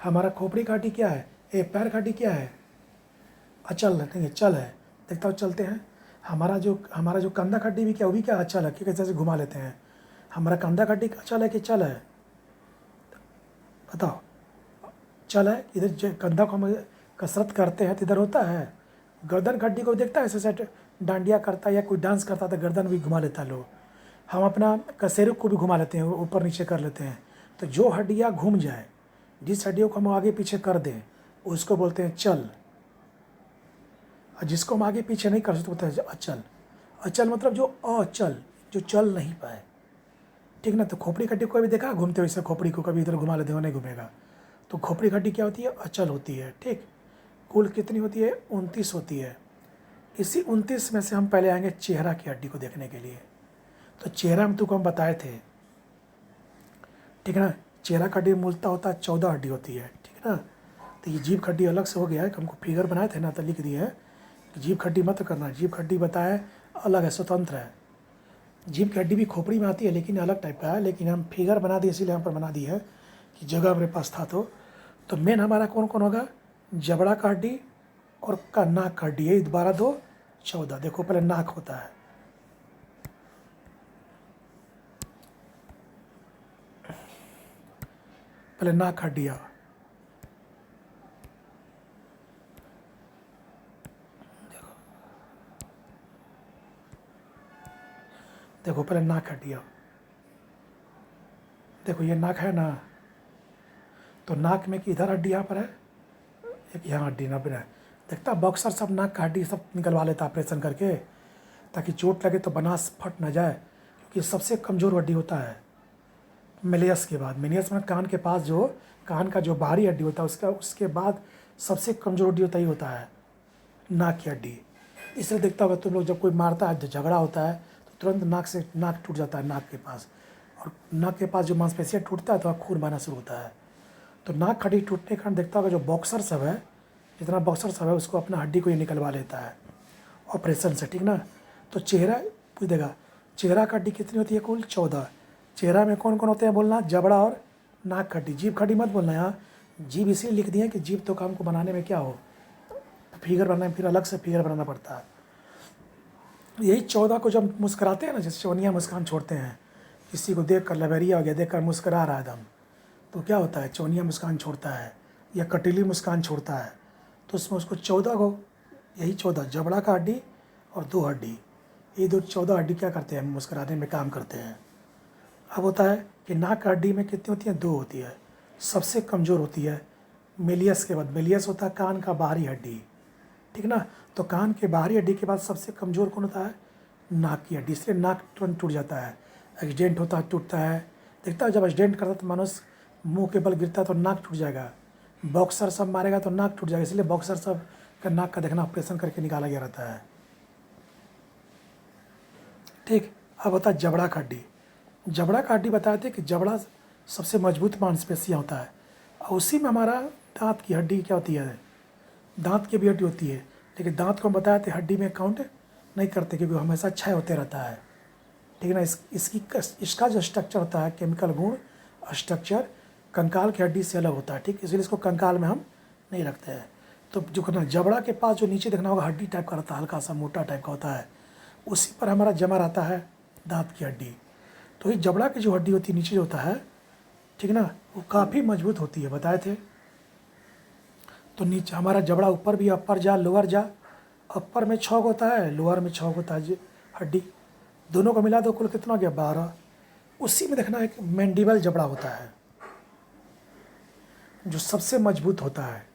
हमारा खोपड़ी का हड्डी क्या है, ए पैर का हड्डी क्या है, अचल नहीं है, चल है। देखता हो चलते हैं। हमारा जो कंधा का हड्डी भी क्या, वो भी क्या अचल है, कि कैसे से घुमा लेते हैं। हमारा कंधा का हड्डी अचल है कि चल है, बताओ। चल है, इधर कंधा को हम कसरत करते हैं तो इधर होता है। गर्दन का हड्डी को देखता है, ऐसे सेट डांडिया करता है या कोई डांस करता है तो गर्दन भी घुमा लेता है लोग। हम अपना कसेरुक को भी घुमा लेते हैं, ऊपर नीचे कर लेते हैं। तो जो हड्डियाँ घूम जाए, जिस हड्डियों को हम आगे पीछे कर दें, उसको बोलते हैं चल। और जिसको हम आगे पीछे नहीं कर सकते बोलते हैं अचल। अचल मतलब जो अचल, जो चल नहीं पाए, ठीक ना। तो खोपड़ी हड्डी को भी देखा घूमते हुए, इसे खोपड़ी को कभी इधर घुमा लेते हो, नहीं घूमेगा। तो खोपड़ी हड्डी क्या होती है, अचल होती है, ठीक। कुल कितनी होती है, 29 होती है। इसी 29 में से हम पहले आएंगे चेहरा की हड्डी को देखने के लिए। तो चेहरा में तुमको हम बताए थे, ठीक है ना। चेहरा का हड्डी मूलतः होता है 14 हड्डी होती है, ठीक है ना। तो ये जीभ खड्डी अलग से हो गया है, हमको फिगर बनाए थे ना, तो लिख दिए है कि जीभ खड्डी मत करना। जीभ खड्डी बताए अलग है, स्वतंत्र है। जीभ की हड्डी भी खोपड़ी में आती है, लेकिन अलग टाइप का है, लेकिन हम फिगर बना दिए इसीलिए यहाँ पर बना दी है कि जगह मेरे पास था। तो मेन हमारा कौन कौन होगा, जबड़ा का हड्डी और का नाक का हड्डी, ये 12 2 14। देखो पहले नाक होता है, पहले नाक हड्डियाँ, देखो पहले नाक हड्डियाँ। देखो ये नाक है ना, तो नाक में कि इधर हड्डी यहाँ पर है, एक यहाँ हड्डी ना बना है। देखता बॉक्सर सब नाक का हड्डी सब निकलवा लेता ऑपरेशन करके, ताकि चोट लगे तो बनास फट ना जाए, क्योंकि सबसे कमज़ोर हड्डी होता है मेलियस के बाद। मेलियस में कान के पास जो कान का जो बाहरी हड्डी होता है, उसके बाद सबसे कमज़ोर हड्डी होता ही होता है नाक की हड्डी। इसलिए देखता होगा तुम लोग जब कोई मारता है, झगड़ा होता है, तो तुरंत नाक टूट जाता है नाक के पास, और नाक के पास जो मांसपेशियाँ टूटता है तो खून बहना शुरू होता है। तो नाक हड्डी टूटने के कारण देखता होगा जो बॉक्सर सब है, जितना बॉक्सर सब है उसको अपना हड्डी को ये निकलवा लेता है ऑपरेशन से, ठीक ना। तो चेहरा पूछ देगा, चेहरा का हड्डी कितनी होती है, कुल 14। चेहरा में कौन कौन होते हैं बोलना, जबड़ा और नाक हड्डी। जीभ खड्डी मत बोलना, यहाँ जीभ इसलिए लिख दिए कि जीभ तो काम को बनाने में क्या हो, फिगर बनाने में फिर अलग से फिगर बनाना पड़ता है। यही 14 को जब मुस्कुराते हैं ना, जैसे चौनिया मुस्कान छोड़ते हैं, किसी को देख कर लवेरिया हो गया, देख कर मुस्करा रहा है एकदम, तो क्या होता है, चौनिया मुस्कान छोड़ता है या कटीली मुस्कान छोड़ता है। तो उसमें उसको 14 को, यही 14 जबड़ा का हड्डी और 2 हड्डी, ये 14 हड्डी क्या करते हैं, मुस्कुराने में काम करते हैं। अब होता है कि नाक हड्डी में कितनी होती है, 2 होती है, सबसे कमज़ोर होती है मेलियस के बाद। मेलियस होता है कान का बाहरी हड्डी, ठीक ना। तो कान के बाहरी हड्डी के बाद सबसे कमज़ोर कौन होता है, नाक की हड्डी। इसलिए नाक तुरंत टूट जाता है, एक्सीडेंट होता है टूटता है। देखता है जब एक्सीडेंट करता है तो मनुष्य मुंह के बल गिरता है तो नाक टूट जाएगा, बॉक्सर सब मारेगा तो नाक टूट जाएगा, इसलिए बॉक्सर सब का नाक का देखना ऑपरेशन करके निकाला गया रहता है, ठीक। अब होता है जबड़ा का हड्डी। जबड़ा का हड्डी बताए थे कि जबड़ा सबसे मजबूत मांसपेशियाँ होता है, और उसी में हमारा दांत की हड्डी क्या होती है, दांत की भी हड्डी होती है, लेकिन दांत को हम बताए थे हड्डी में काउंट नहीं करते, क्योंकि हमेशा क्षय होते रहता है, ठीक है ना। इसका जो स्ट्रक्चर होता है, केमिकल गुण स्ट्रक्चर कंकाल की हड्डी से अलग होता है, ठीक। इसलिए इसको कंकाल में हम नहीं रखते हैं। तो जो करना, जबड़ा के पास जो नीचे देखना होगा हड्डी टाइप का रहता है, हल्का सा मोटा टाइप का होता है, उसी पर हमारा जमा रहता है दांत की हड्डी। तो ये जबड़ा की जो हड्डी होती है नीचे जो होता है, ठीक है ना, वो काफ़ी मजबूत होती है, बताए थे। तो नीचे हमारा जबड़ा ऊपर भी, अपर जा लोअर जा, अपर में 6 होता है, लोअर में 6 होता है हड्डी, दोनों को मिला दो कुल कितना हो गया 12। उसी में देखना एक मैंडिबल जबड़ा होता है जो सबसे मजबूत होता है।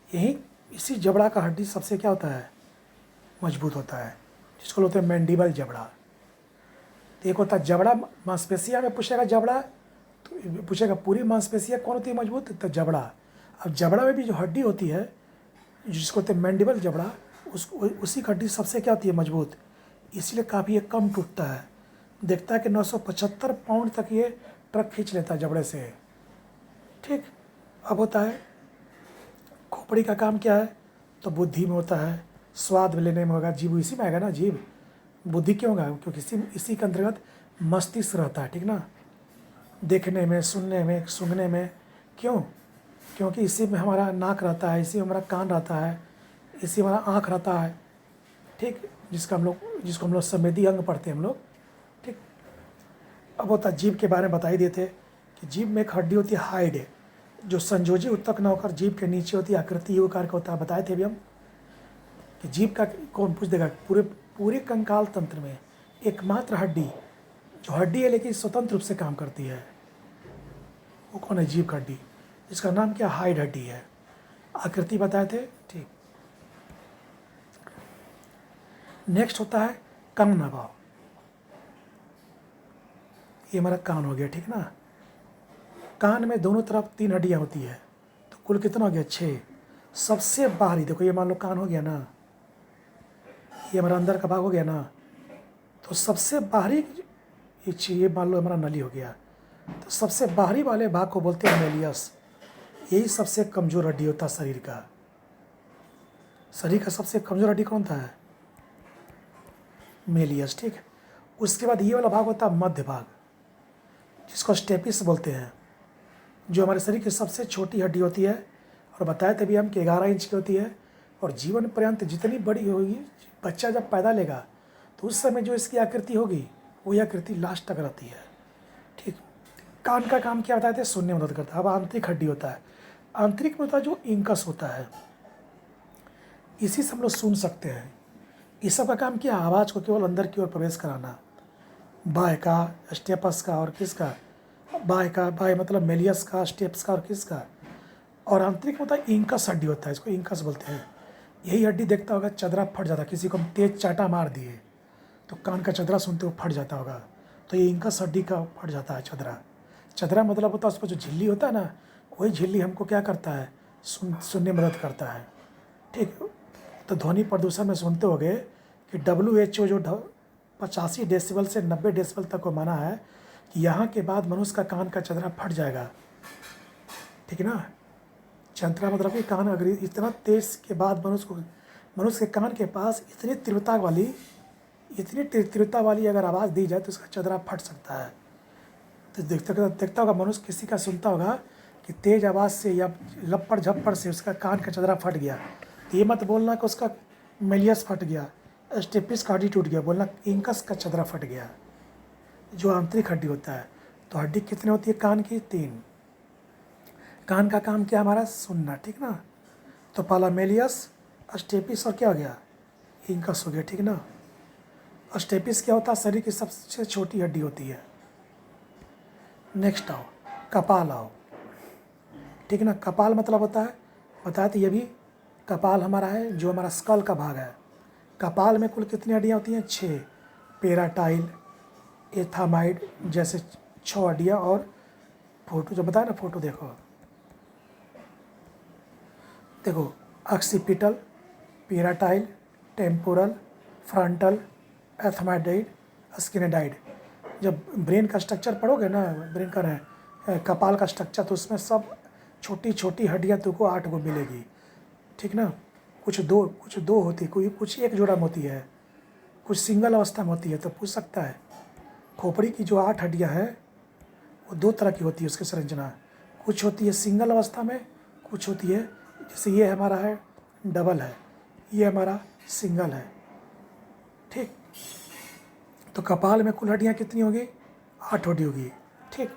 यही इसी जबड़ा का हड्डी सबसे क्या होता है, मजबूत होता है, जिसको बोलते हैं मैंडिबल जबड़ा। तो एक होता है जबड़ा, मांसपेशिया में पूछेगा जबड़ा तो पूछेगा पूरी मांसपेशियाँ कौन होती है मजबूत, तो जबड़ा। अब जबड़ा में भी जो हड्डी होती है जिसको कहते हैं मैंडिबल जबड़ा, उसी की हड्डी सबसे क्या होती है मजबूत, इसलिए काफ़ी ये कम टूटता है। देखता है कि 975 पाउंड तक ये ट्रक खींच लेता है जबड़े से, ठीक। अब होता है खोपड़ी का काम क्या है, तो बुद्धि में होता है, स्वाद लेने में होगा, जीभ इसी में आएगा ना, जीभ बुद्धि क्यों होगा, क्योंकि इसी के अंतर्गत मस्तिष्क रहता है, ठीक ना, देखने में, सुनने में, सूंघने में। क्यों, क्योंकि इसी में हमारा नाक रहता है, इसी में हमारा कान रहता है, इसी में हमारा आँख रहता है, ठीक, जिसको हम लोग संवेदी अंग पढ़ते हैं हम लोग, ठीक। अब होता है जीभ के बारे में बता ही देते कि जीभ में एक हड्डी होती है हाइड, जो संयोजी उत्तक न होकर जीभ के नीचे होती है, आकृति यू आकार का होता है, बताए थे अभी हम कि जीभ का कौन पूछ देगा, पूरे कंकाल तंत्र में एकमात्र हड्डी जो हड्डी है लेकिन स्वतंत्र रूप से काम करती है, वो कौन है, जीभ का हड्डी, इसका नाम क्या, हाइड हड्डी है। आकृति बताए थे, ठीक। नेक्स्ट होता है कान नाभा, ये हमारा कान हो गया, ठीक ना। कान में दोनों तरफ 3 हड्डियाँ होती है, तो कुल कितना हो गया 6। सबसे बाहरी देखो, ये मान लो कान हो गया ना, ये हमारा अंदर का भाग हो गया ना, तो सबसे बाहरी ये मान लो हमारा नली हो गया, तो सबसे बाहरी वाले भाग को बोलते हैं मेलियस। यही सबसे कमज़ोर हड्डी होता है शरीर का। शरीर का सबसे कमज़ोर हड्डी कौन था, मेलियस, ठीक है। उसके बाद ये वाला भाग होता है मध्य भाग, जिसको स्टेपिस बोलते हैं, जो हमारे शरीर की सबसे छोटी हड्डी होती है। और बताया तभी हम कि 11 इंच की होती है, और जीवन पर्यंत जितनी बड़ी होगी, बच्चा जब पैदा लेगा तो उस समय जो इसकी आकृति होगी वही आकृति लास्ट तक रहती है, ठीक। कान का काम क्या बताते हैं, सुनने में मदद करता है। अब आंतरिक हड्डी होता है, आंतरिक में होता है जो इंकस होता है, इसी से हम लोग सुन सकते हैं। इस सब का काम क्या, आवाज़ को केवल अंदर की ओर प्रवेश कराना। बाय का, स्टेपस का, और किसका, बाय का, बाय मतलब मेलियस का, स्टेप्स का, और किसका, और आंतरिक होता है इंकस हड्डी होता है, इसको इंकस बोलते हैं। यही हड्डी देखता होगा चदरा फट जाता, किसी को हम तेज चाटा मार दिए तो कान का चदरा सुनते हुए फट जाता होगा, तो ये इंकस हड्डी का फट जाता है चदरा। चदरा मतलब होता है उस पर जो झिल्ली होता है ना, वही झिल्ली हमको क्या करता है, सुनने में मदद करता है, ठीक। तो ध्वनि प्रदूषण में सुनते होंगे कि WHO जो 85 डेसिबल से 90 डेसिबल तक को माना है कि यहाँ के बाद मनुष्य का कान का चदरा फट जाएगा, ठीक है ना। चंद्रा मतलब कि कान अगर इतना तेज के बाद मनुष्य के कान के पास इतनी तीव्रता वाली अगर आवाज़ दी जाए तो उसका चदरा फट सकता है। तो देखता होगा मनुष्य किसी का सुनता होगा कि तेज़ आवाज़ से या लपड़ झप्पड़ से उसका कान का चदरा फट गया, तो ये मत बोलना कि उसका मेलियस फट गया, स्टेपिस का हड्डी टूट गया, बोलना इंकस का चदरा फट गया, जो आंतरिक हड्डी होता है। तो हड्डी कितनी होती है कान की, 3। कान का काम क्या हमारा, सुनना, ठीक ना। तो पहला मेलियस, स्टेपिस, और क्या हो गया, इंकस हो गया, ठीक ना। स्टेपिस क्या होता है, शरीर की सबसे छोटी हड्डी होती है। नेक्स्ट आओ कपाल आओ, ठीक ना। कपाल मतलब होता है, बताया तो ये भी कपाल हमारा है जो हमारा स्कल का भाग है। कपाल में कुल कितनी हड्डियाँ होती हैं, 6। पेराटाइल, एथामाइड जैसे 6 हड्डियाँ, और फोटो जो बताया ना, फोटो देखो ऑक्सीपिटल, पेराटाइल, टेम्पोरल, फ्रंटल, एथमाइडाइड, स्किनेडाइड। जब ब्रेन का स्ट्रक्चर पढ़ोगे ना, ब्रेन का कपाल का स्ट्रक्चर, तो उसमें सब छोटी छोटी हड्डियाँ तुमको 8 गो मिलेगी, ठीक ना। कुछ दो होती है, कुछ एक जोड़ा में होती है, कुछ सिंगल अवस्था में होती है। तो पूछ सकता है खोपड़ी की जो 8 हड्डियाँ हैं वो 2 तरह की होती है उसकी संरचना, कुछ होती है सिंगल अवस्था में, कुछ होती है जैसे ये हमारा है डबल है, ये हमारा सिंगल है, ठीक। तो कपाल में कुल हड्डियाँ कितनी होगी, 8 हड्डी होगी। ठीक,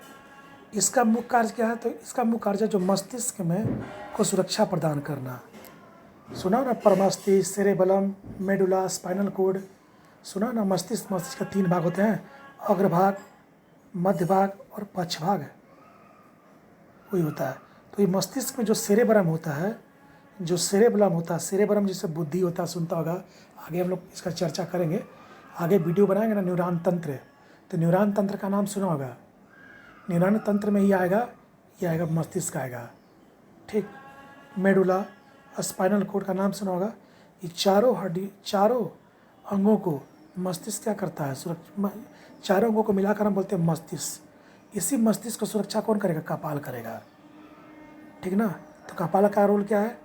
इसका मुख्य कार्य क्या है? तो इसका मुख्य कार्य जो मस्तिष्क में को सुरक्षा प्रदान करना। सुना ना, परमस्तिष्क, सेरेबलम, मेडुला, स्पाइनल कोड। सुना ना, मस्तिष्क के 3 भाग होते हैं, अग्रभाग, मध्य भाग और पक्ष भाग, वही होता है। तो ये मस्तिष्क में जो सेरेबरम होता है, जो सेरेबलम होता है, सेरेबरम जिससे बुद्धि होता है, सुनता होगा, आगे हम लोग इसका चर्चा करेंगे, आगे वीडियो बनाएंगे ना, न्यूरॉन तंत्र। तो न्यूरॉन तंत्र का नाम सुना होगा, न्यूरॉन तंत्र में ही आएगा, ये आएगा मस्तिष्क आएगा। ठीक, मेडुला, स्पाइनल कोड का नाम सुना होगा। ये चारों हड्डी, चारों अंगों को मस्तिष्क क्या करता है? चारों अंगों को मिलाकर हम बोलते हैं मस्तिष्क। इसी मस्तिष्क को सुरक्षा कौन करेगा? कपाल करेगा। ठीक ना, तो कपाल का रोल क्या है?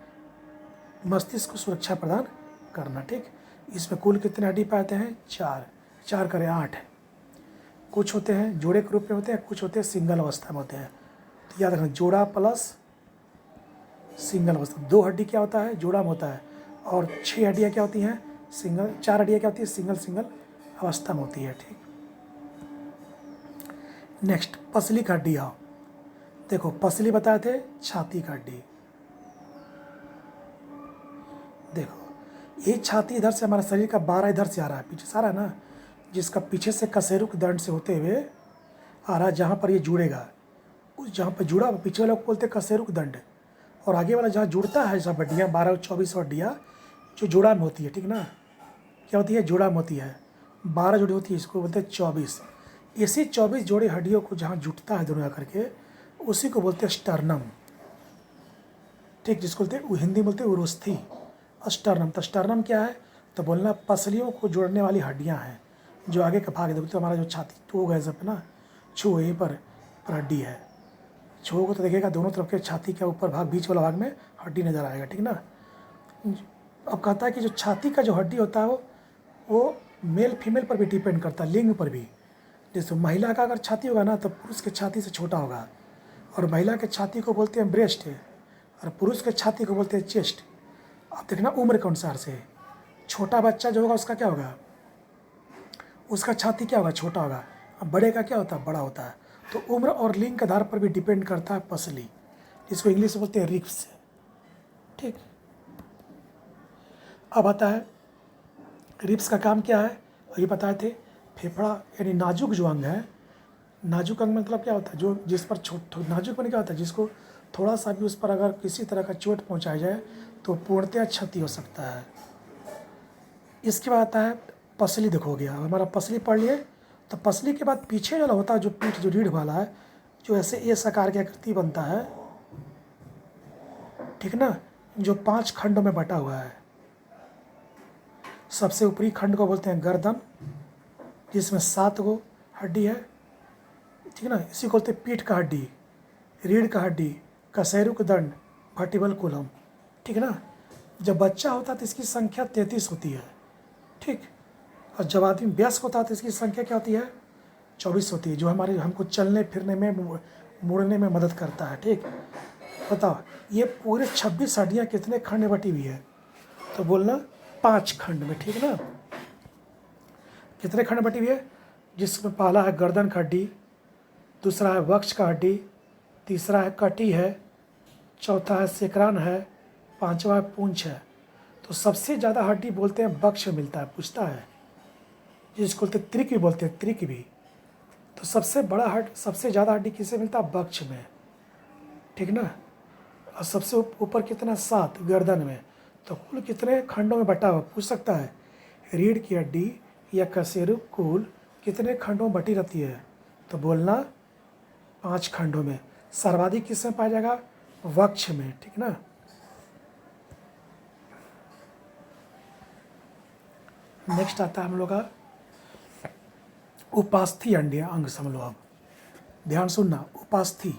मस्तिष्क को सुरक्षा प्रदान करना। ठीक, इसमें कुल कितने हड्डी पाते हैं? 4, 4 करें 8। कुछ होते हैं जोड़े के रूप में होते हैं, कुछ होते हैं सिंगल अवस्था में होते हैं। तो याद रखना, जोड़ा प्लस सिंगल अवस्था। 2 हड्डी क्या होता है? जोड़ा में होता है। और 6 हड्डियाँ क्या होती हैं? सिंगल। 4 हड्डियाँ क्या होती है? सिंगल अवस्था में होती है। ठीक, नेक्स्ट, पसली का हड्डी। आओ देखो, पसली बताए थे छाती का हड्डी। देखो, ये छाती इधर से हमारा शरीर का 12 इधर से आ रहा है, पीछे से आ रहा है ना, जिसका पीछे से कशेरुक दंड से होते हुए आ रहा है, जहाँ पर ये जुड़ेगा, उस जहाँ पर जुड़ा पीछे वाला को बोलते हैं कशेरुक दंड, और आगे वाला जहाँ जुड़ता है सब हड्डियाँ, 12 और 24 हड्डियाँ जो जोड़ा में होती है। ठीक ना, क्या होती है? जोड़ा में होती है। 12 जोड़ी होती है, इसको बोलते हैं 24। इसी 24 जोड़े हड्डियों को जहाँ जुटता है दोनों करके, उसी को बोलते हैं स्टर्नम। ठीक, जिसको बोलते हैं हिंदी में बोलते हैं उरुस्थी, स्टर्नम। तो स्टर्नम क्या है? तो बोलना पसलियों को जोड़ने वाली हड्डियाँ हैं, जो आगे का भाग है। देखो, तो हमारा जो छाती टू गए सब ना, छू यहीं पर हड्डी है। छूओगे तो देखिएगा दोनों तरफ के छाती के ऊपर भाग, बीच वाला भाग में हड्डी नज़र आएगा। ठीक ना, अब कहता है कि जो छाती का जो हड्डी होता है वो मेल फीमेल पर भी डिपेंड करता है, लिंग पर भी। जैसे महिला का अगर छाती होगा ना, तो पुरुष के छाती से छोटा होगा, और महिला के छाती को बोलते हैं ब्रेस्ट, और पुरुष के छाती को बोलते हैं चेस्ट। अब देखना उम्र के अनुसार से, छोटा बच्चा जो होगा उसका क्या होगा? उसका छाती क्या होगा? छोटा होगा। अब बड़े का क्या होता है? बड़ा होता है। तो उम्र और लिंग के आधार पर भी डिपेंड करता है पसली, जिसको इंग्लिश में बोलते हैं रिब्स। ठीक, अब आता है रिब्स का काम क्या है, और ये बताए थे। फेफड़ा यानी नाजुक जो अंग है, नाजुक अंग मतलब क्या होता है? जो जिस पर नाजुक में क्या होता है? जिसको थोड़ा सा भी उस पर अगर किसी तरह का चोट पहुंचाया जाए तो पूर्णतः क्षति हो सकता है। इसके बाद आता है पसली। देखो, हो गया हमारा पसली पढ़ लिए। तो पसली के बाद पीछे वाला होता है जो पीठ, जो रीढ़ वाला है, जो ऐसे एस आकार की आकृति बनता है। ठीक ना, जो 5 खंडों में बटा हुआ है। सबसे ऊपरी खंड को बोलते हैं गर्दन, जिसमें 7 गो हड्डी है। ठीक ना, इसी को बोलते हैं पीठ का हड्डी, रीढ़ का हड्डी, कशेरुक दंड, वर्टिब्रल कोलम। ठीक ना, जब बच्चा होता है तो इसकी संख्या 33 होती है। ठीक, और जब आदमी वयस्क होता है तो इसकी संख्या क्या होती है? 24 होती है, जो हमारे हमको चलने फिरने में, मुड़ने में मदद करता है। ठीक, बताओ ये पूरे 26 हड्डियाँ कितने खंड में बटी हुई है? तो बोलना 5 खंड में। ठीक ना, कितने खंड बटी हुई है? जिसमें पहला है गर्दन का हड्डी, दूसरा है वक्ष का हड्डी, तीसरा है कटी है, चौथा है सेकरान है, 5वां है पूंछ है। तो सबसे ज़्यादा हड्डी बोलते हैं वक्ष में मिलता है, पूछता है, जिसको बोलते हैं त्रिक भी बोलते हैं, त्रिक भी। तो सबसे ज़्यादा हड्डी किसे मिलता है? वक्ष में। ठीक ना, और सबसे ऊपर कितना? 7 गर्दन में। तो कुल कितने खंडों में बटा हुआ? पूछ सकता है। रीढ़ की हड्डी या कशेरुक कुल कितने खंडों में बटी रहती है? तो बोलना 5 खंडों में। सर्वाधिक किसमें पाया जाएगा? वक्ष में। ठीक ना, नेक्स्ट आता है हम लोग का उपास्थि अंग समझ लो। अब ध्यान सुनना, उपास्थि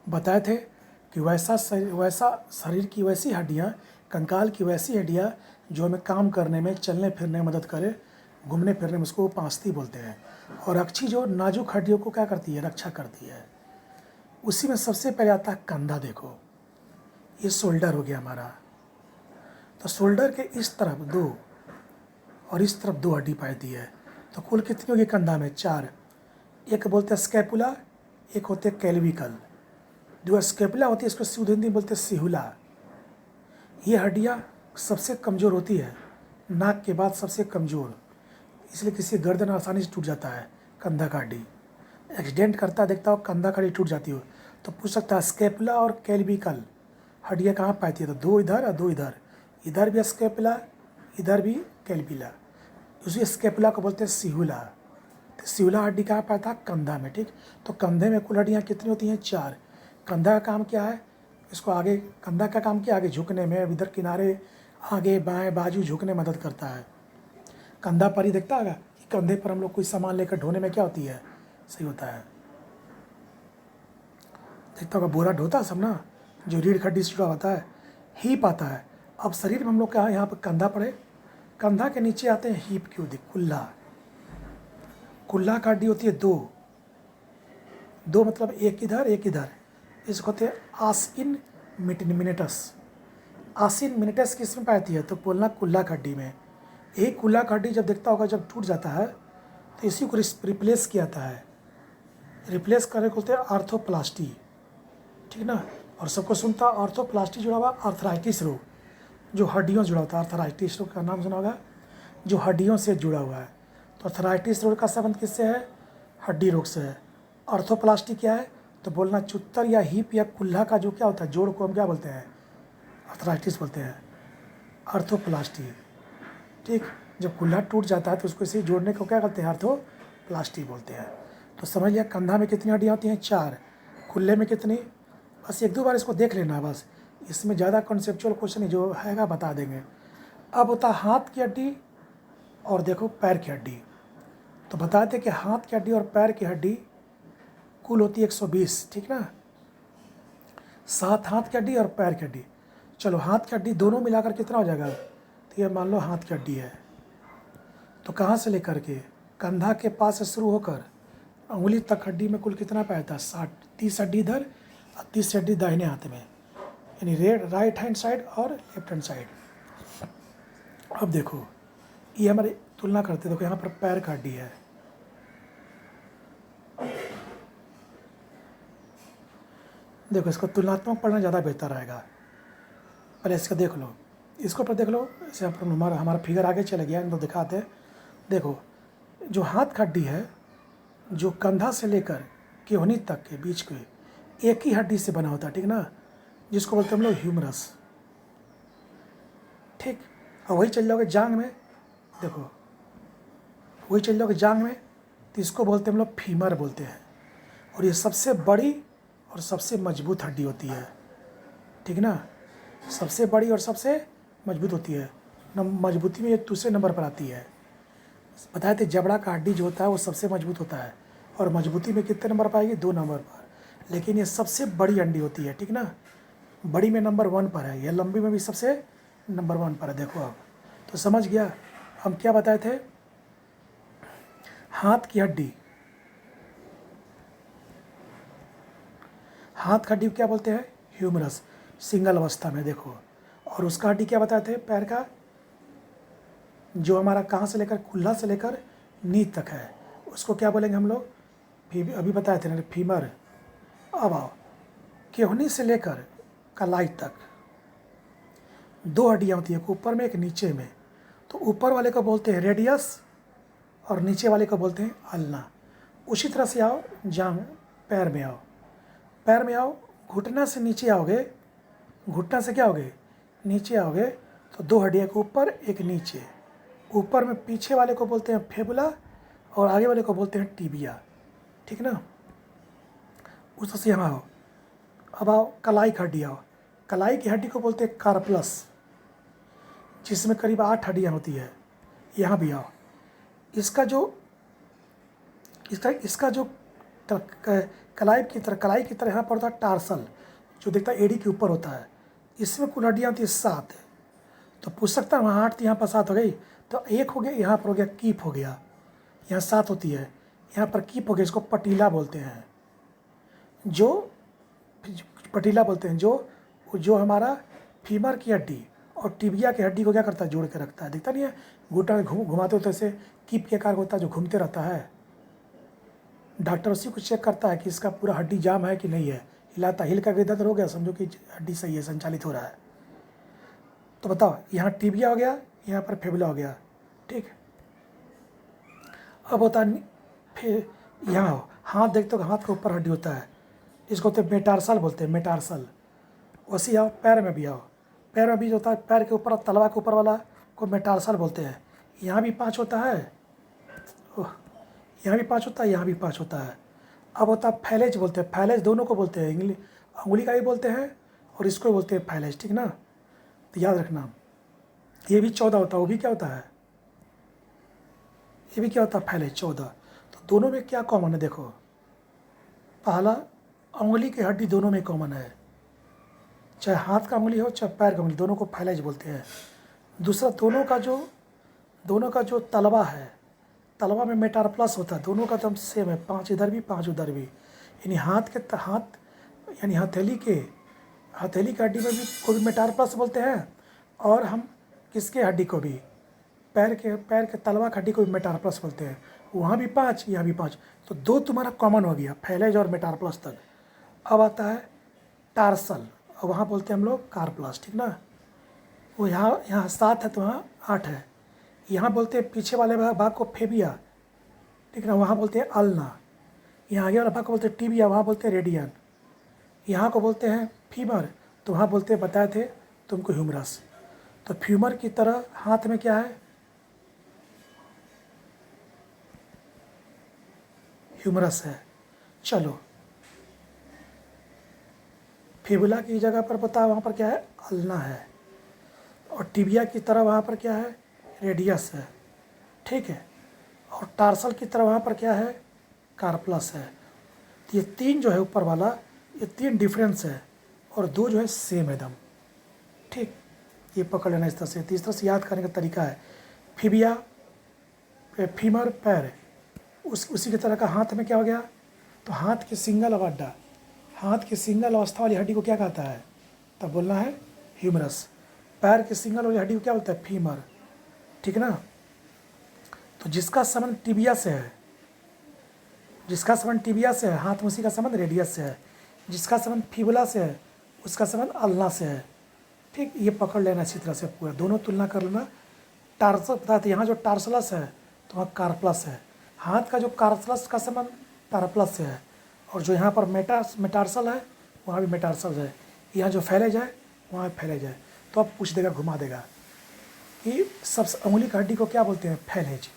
बताए थे कि वैसा शरीर की वैसी हड्डियाँ, कंकाल की वैसी हड्डियाँ जो हमें काम करने में, चलने फिरने में मदद करे, घूमने फिरने में, उसको उपास्थि बोलते हैं। और अक्षी जो नाजुक हड्डियों को क्या करती है? रक्षा करती है। उसी में सबसे पहले आता है कंधा। देखो, ये शोल्डर हो गया हमारा। तो शोल्डर के इस तरफ 2 और इस तरफ 2 हड्डी पाई दी है। तो कुल कितनी होगी कंधा में? 4। एक बोलते हैं स्कैपुला, एक होते हैं कैल्विकल। जो स्कैपुला होती है इसको शुद्ध हिंदी में बोलते हैं सिहुला। ये हड्डियाँ सबसे कमज़ोर होती है, नाक के बाद सबसे कमज़ोर, इसलिए किसी गर्दन आसानी से टूट जाता है। कंधा का हड्डी एक्सीडेंट करता देखता हो, कंधा का हड्डी टूट जाती हो तो पूछ सकता है स्कैपुला और कैल्विकल हड्डियाँ कहाँ पाती है, तो दो इधर और दो इधर, इधर भी स्कैपुला इधर भी कैल्विला, उसी स्कैपुला को बोलते हैं सिहुला। तो सिहुला हड्डी कहाँ पाता है, कंधा में। ठीक, तो कंधे में कुल हड्डियाँ कितनी होती हैं, 4। कंधा का काम क्या है, इसको आगे, कंधा का काम क्या, आगे झुकने में, इधर किनारे आगे बाएं बाजू झुकने में मदद करता है। कंधा पर ही देखता होगा कि कंधे पर हम लोग कोई सामान लेकर ढोने में क्या होती है, सही होता है। देखता होगा बोरा ढोता सब ना, जो रीढ़ हड्डी से जुड़ा होता है, हीप आता है। अब शरीर में हम लोग क्या, यहाँ पर कंधा पड़े, कंधा के नीचे आते हैं हीप की होती कुल्ला। कुल्ला का हड्डी होती है 2 2, मतलब एक इधर एक इधर, इसको होते हैं आसिन मिनेटस। आसिन मिनेटस किस में पाती है, तो बोलना कुल्ला का हड्डी में। यही कुल्ला का हड्डी जब देखता होगा जब टूट जाता है तो इसी को रिप्लेस किया जाता है। रिप्लेस करने को बोलते हैं आर्थोप्लास्टी, ठीक ना। और सबको सुनता आर्थोप्लास्टी जुड़ा हुआ आर्थराइटिस रोग, जो हड्डियों से जुड़ा होता है। आर्थराइटिस रोग का नाम सुना होगा, जो हड्डियों से जुड़ा हुआ है। तो आर्थराइटिस रोग का संबंध किससे है, हड्डी रोग से है। आर्थोप्लास्टी क्या है, तो बोलना चुत्तर या हिप या कुल्ला का जो क्या होता है जोड़ को हम क्या बोलते हैं, आर्थराइटिस बोलते हैं, आर्थोप्लास्टी। ठीक, जब कुल्ला टूट जाता है तो उसको इसे जोड़ने को क्या करते हैं, आर्थोप्लास्टी बोलते हैं। तो समझ लिया, कंधा में कितनी हड्डियाँ होती हैं, 4। कुल्ले में कितनी, बस 1-2 बार इसको देख लेना, बस इसमें ज़्यादा कॉन्सेप्चुअल क्वेश्चन जो हैगा बता देंगे। अब होता है हाथ की हड्डी और देखो पैर की हड्डी। तो बताते कि हाथ की हड्डी और पैर की हड्डी कुल होती है 120, ठीक ना। 7 हाथ की हड्डी और पैर की हड्डी। चलो हाथ की हड्डी दोनों मिलाकर कितना हो जाएगा, तो ये मान लो हाथ की हड्डी है, तो कहाँ से लेकर के कंधा के पास से शुरू होकर उंगली तक हड्डी में कुल कितना पाया था, 60। 30 हड्डी इधर और 30 हड्डी दाहिने हाथ में, यानी राइट हैंड साइड और लेफ्ट हैंड साइड। अब देखो ये हमारे तुलना करते, देखो यहाँ पर पैर का हड्डी है, देखो इसको तुलनात्मक पढ़ना ज़्यादा बेहतर रहेगा। पहले इसका देख लो, इसको पर देख लो, इसे हमारा फिगर आगे चले गया, इनको दिखाते हैं। देखो जो हाथ का हड्डी है, जो कंधा से लेकर केहनी तक के बीच के एक ही हड्डी से बना होता है, ठीक ना, जिसको बोलते हैं हम लोग ह्यूमरस। ठीक, और वही चल जाओगे जांग में, देखो वही चल जाओगे जांग में, तो इसको बोलते हैं हम लोग फीमर बोलते हैं। और ये सबसे बड़ी और सबसे मजबूत हड्डी होती है, ठीक ना, सबसे बड़ी और सबसे मजबूत होती है। मजबूती में ये दूसरे नंबर पर आती है। बताए थे जबड़ा का हड्डी जो होता है वो सबसे मजबूत होता है, और मजबूती में कितने नंबर पर आएगी, 2 नंबर पर। लेकिन ये सबसे बड़ी हड्डी होती है, ठीक ना, बड़ी में नंबर 1 पर है, यह लंबी में भी सबसे नंबर 1 पर है। देखो अब तो समझ गया हम क्या बताए थे, हाथ की हड्डी, हाथ की हड्डी क्या बोलते हैं, ह्यूमरस, सिंगल अवस्था में। देखो और उसका हड्डी क्या बताए थे, पैर का, जो हमारा कहाँ से लेकर कुल्ला से लेकर नी तक है, उसको क्या बोलेंगे हम लोग, अभी बताए थे ना, फीमर। अब आओ केहनी से लेकर कलाई तक 2 हड्डियाँ होती हैं, एक ऊपर में एक नीचे में। तो ऊपर वाले को बोलते हैं रेडियस और नीचे वाले को बोलते हैं अल्ना। उसी तरह से आओ जांग, पैर में आओ, पैर में आओ, घुटना से नीचे आओगे, घुटना से क्या होगे, नीचे आओगे, तो 2 हड्डियाँ, एक ऊपर एक नीचे। ऊपर में पीछे वाले को बोलते हैं फेबुला और आगे वाले को बोलते हैं टिबिया, ठीक ना। उस तरह से यहाँ आओ। अब आओ कलाई की हड्डी, आओ कलाई की हड्डी को बोलते हैं कार्पलस, जिसमें करीब 8 हड्डियाँ होती है। यहाँ भी आओ, इसका जो कलाई की तरह यहाँ पर होता है टार्सल, जो दिखता है एड़ी के ऊपर होता है। इसमें कुल हड्डियाँ होती है 7। तो पूछ सकता है वहाँ 8 थी, यहाँ पर 7 हो गई, तो 1 हो गया, यहाँ पर हो गया कीप हो गया, यहाँ 7 होती है, यहाँ पर कीप हो गया। इसको पटीला बोलते हैं, जो पटीला बोलते हैं, जो हमारा फीमर की हड्डी और टिबिया की हड्डी को क्या करता है, जोड़ के रखता है। दिखता नहीं है, घुटना घुमाते हो तो ऐसे कीप के आकार होता है, जो घूमते रहता है, डॉक्टर उसी को चेक करता है कि इसका पूरा हड्डी जाम है कि नहीं है, हिलाता, हिल का दर्द हो गया, समझो कि हड्डी सही है, संचालित हो रहा है। तो बताओ, यहाँ टिबिया हो गया, यहाँ पर फिबुला हो गया, ठीक। अब होता है फिर यहाँ हो, हाथ देखते हो, हाथ के ऊपर हड्डी होता है, इसको तो मेटारसल बोलते हैं, मेटारसल। वैसे आओ पैर में भी आओ, पैर में भी जो होता है, पैर के ऊपर तलवा के ऊपर वाला को मेटारसल बोलते हैं। यहाँ भी 5 होता है, ओह, यहाँ भी 5 होता है, यहाँ भी 5 होता है। अब होता है फैलेज बोलते हैं, फैलेज दोनों को बोलते हैं, अंगुली का भी बोलते हैं और इसको भी बोलते हैं फैलेज, ठीक ना। तो याद रखना, ये भी 14 होता है, वो भी क्या होता है, ये भी क्या होता है, फैलेज 14। तो दोनों में क्या कॉमन है, देखो, पहला अंगुली की हड्डी दोनों में कॉमन है, चाहे हाथ का उंगली हो चाहे पैर का उंगली, दोनों को फैलेज बोलते हैं। दूसरा, दोनों का जो तलवा है, तलवा में मेटारप्लस होता है, दोनों का तो सेम है, 5 इधर भी 5 उधर भी। यानी हाथ यानी हथेली की हड्डी में भी को भी मेटारप्लस बोलते हैं, और हम किसके हड्डी को भी, पैर के तलवा की हड्डी को भी मेटारप्लस बोलते हैं। वहाँ भी 5, यहाँ भी 5, तो 2 तुम्हारा कॉमन हो गया, फैलेज और मेटारप्लस तक। अब आता है टार्सल, और वहाँ बोलते हैं हम लोग कार्पलस, ठीक ना। वो यहाँ 7 है तो वहाँ 8 है। यहाँ बोलते हैं पीछे वाले भाग को फेबिया, ठीक ना, वहाँ बोलते हैं अल्ना। यहाँ आगे वाला भाग को बोलते हैं टिबिया, वहाँ बोलते हैं रेडियन। यहाँ को बोलते हैं फीमर, तो वहाँ बोलते हैं, बताए थे तुमको, ह्यूमरस। तो फ्यूमर की तरह हाथ में क्या है, ह्यूमरस है। चलो, फिबुला की जगह पर पता है वहाँ पर क्या है, अल्ना है, और टिबिया की तरह वहाँ पर क्या है, रेडियस है, ठीक है। और टार्सल की तरह वहाँ पर क्या है, कार्पलस है। तो ये 3 जो है ऊपर वाला, ये 3 डिफरेंस है, और 2 जो है सेम एकदम, ठीक। ये पकड़ लेना इस तरह से। तीसरा से याद करने का तरीका है, फिबिया, फीमर, पैर, उसी की तरह का हाथ में क्या हो गया, तो हाथ के सिंगल अवस्था, हाथ की सिंगल अवस्था वाली हड्डी को क्या कहता है, तब बोलना है ह्यूमरस। पैर की सिंगल वाली हड्डी को क्या बोलता है, फीमर, ठीक ना। तो जिसका संबंध टिबिया से है, हाथ में, उसी का संबंध रेडियस से है। जिसका संबंध फिबुला से है, उसका संबंध अल्ना से है, ठीक। ये पकड़ लेना अच्छी तरह से, पूरा दोनों तुलना कर लेना। टार्सल पता था, यहाँ जो टार्सलस है तो वहाँ कार्पलस है। हाथ का जो कार्पलस का संबंध टार्पलस से है, और जो यहाँ पर मेटारसल है वहाँ भी मेटारसल है। यहाँ जो फैलेज है वहाँ फैलेज है। तो अब पूछ देगा, घुमा देगा कि सबसे अंगुली की हड्डी को क्या बोलते हैं, फैलेज।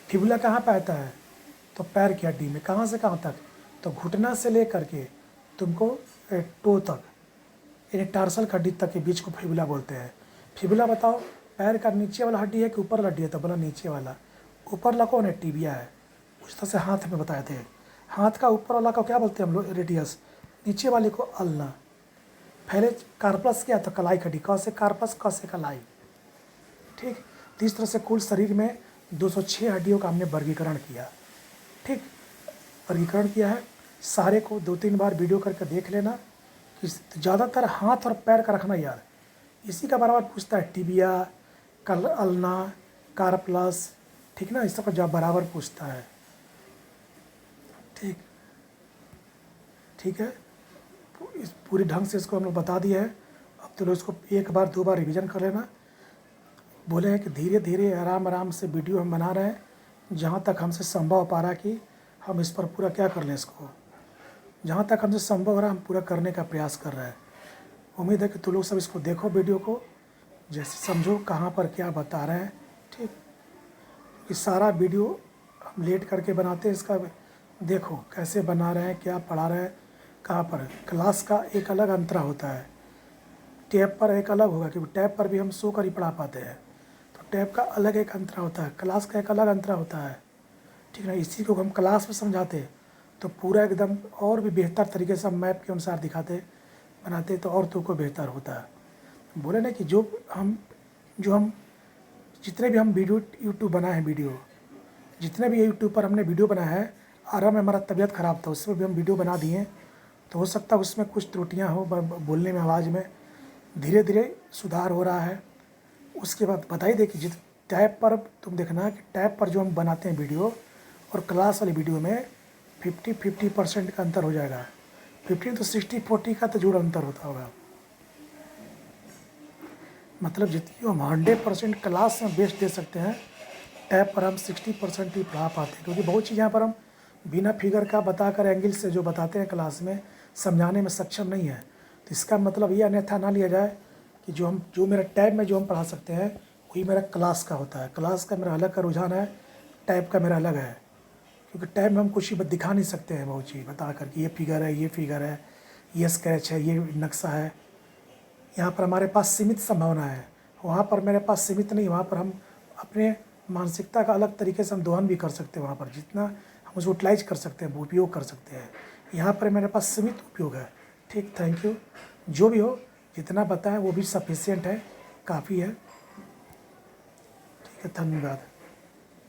फिबुला कहाँ पे आता है, तो पैर की हड्डी में। कहाँ से कहाँ तक, तो घुटना से ले करके तुमको टो तक, यानी टार्सल की हड्डी तक के बीच को फिबुला बोलते हैं। फिबुला बताओ, पैर का नीचे वाला हड्डी है कि ऊपर वाला हड्डी है, तो बोला नीचे वाला। ऊपर वाला कौन है, टिबिया है। उस तरह से हाथ में बताए थे, हाथ का ऊपर वाला को क्या बोलते हैं हम लोग, रेडियस, नीचे वाले को अल्ना। फैलेज कार्पस क्या, तो कलाई की हड्डी, क से कार्पस, क से कलाई, ठीक। तो इस तरह से कुल शरीर में 206 हड्डियों का हमने वर्गीकरण किया, ठीक, वर्गीकरण किया है। सारे को 2-3 बार वीडियो करके देख लेना। कि ज़्यादातर हाथ और पैर का रखना यार, इसी का बार पूछता है, टिबिया, अल्ना, कार्पलस, ठीक ना, इस तरह का बराबर पूछता है, ठीक, ठीक है। इस पूरी ढंग से इसको हम लोग बता दिए हैं। अब तो लोग इसको 1 बार 2 बार रिवीजन कर लेना। बोले हैं कि धीरे धीरे आराम आराम से वीडियो हम बना रहे हैं, जहाँ तक हमसे संभव हो पा रहा कि हम इस पर पूरा क्या कर लें, इसको जहाँ तक हमसे संभव हो रहा है हम पूरा करने का प्रयास कर रहे हैं। उम्मीद है कि तुम लोग सब इसको देखो, वीडियो को जैसे समझो कहाँ पर क्या बता रहे हैं, ठीक। ये सारा वीडियो हम लेट करके बनाते हैं, इसका देखो कैसे बना रहे हैं, क्या पढ़ा रहे हैं, कहाँ पर। क्लास का एक अलग अंतरा होता है, टैब पर एक अलग होगा, क्योंकि टैब पर भी हम शो कर ही पढ़ा पाते हैं, तो टैब का अलग एक अंतरा होता है, क्लास का एक अलग अंतरा होता है, ठीक है। इसी को हम क्लास में समझाते तो पूरा एकदम और भी बेहतर तरीके से हम मैप के अनुसार दिखाते बनाते, तो और तुमको बेहतर होता है। बोले ना कि जो हम जितने भी हम वीडियो यूट्यूब बनाए हैं, जितने भी यूट्यूब पर हमने वीडियो बनाया है, आराम में हमारा तबीयत ख़राब था, उसमें भी हम वीडियो बना दिए, तो हो सकता है उसमें कुछ त्रुटियां हो बोलने में, आवाज़ में, धीरे धीरे सुधार हो रहा है। उसके बाद बताइए, देखिए जिस टैब पर तुम देखना कि टैब पर जो हम बनाते हैं वीडियो और क्लास वाली वीडियो में 50-50% का अंतर हो जाएगा। 50 तो 60-40 का तो जरूर अंतर होता होगा। मतलब जितनी हम 100% क्लास में बेस्ट दे सकते हैं, टैब पर हम 60% ही पढ़ा पाते हैं, क्योंकि बहुत चीज़ यहाँ पर हम बिना फिगर का बताकर एंगल से जो बताते हैं क्लास में समझाने में सक्षम नहीं है। तो इसका मतलब ये अन्यथा ना लिया जाए कि जो मेरा टैब में जो हम पढ़ा सकते हैं वही मेरा क्लास का होता है। क्लास का मेरा अलग का रुझान है, टैब का मेरा अलग है, क्योंकि टैब में हम कुछ ही दिखा नहीं सकते हैं बहुत चीज़ बता कर कि ये फिगर है, ये फिगर है, ये स्केच है, ये नक्शा है। यहाँ पर हमारे पास सीमित संभावना है, वहाँ पर मेरे पास सीमित नहीं। वहाँ पर हम अपने मानसिकता का अलग तरीके से हम दोहन भी कर सकते हैं, वहाँ पर जितना हम उसको यूटिलाइज कर सकते हैं, उपयोग कर सकते हैं। यहाँ पर मेरे पास सीमित उपयोग है। ठीक, थैंक यू। जो भी हो, जितना बताएं वो भी सफिशिएंट है, काफ़ी है। ठीक है, धन्यवाद।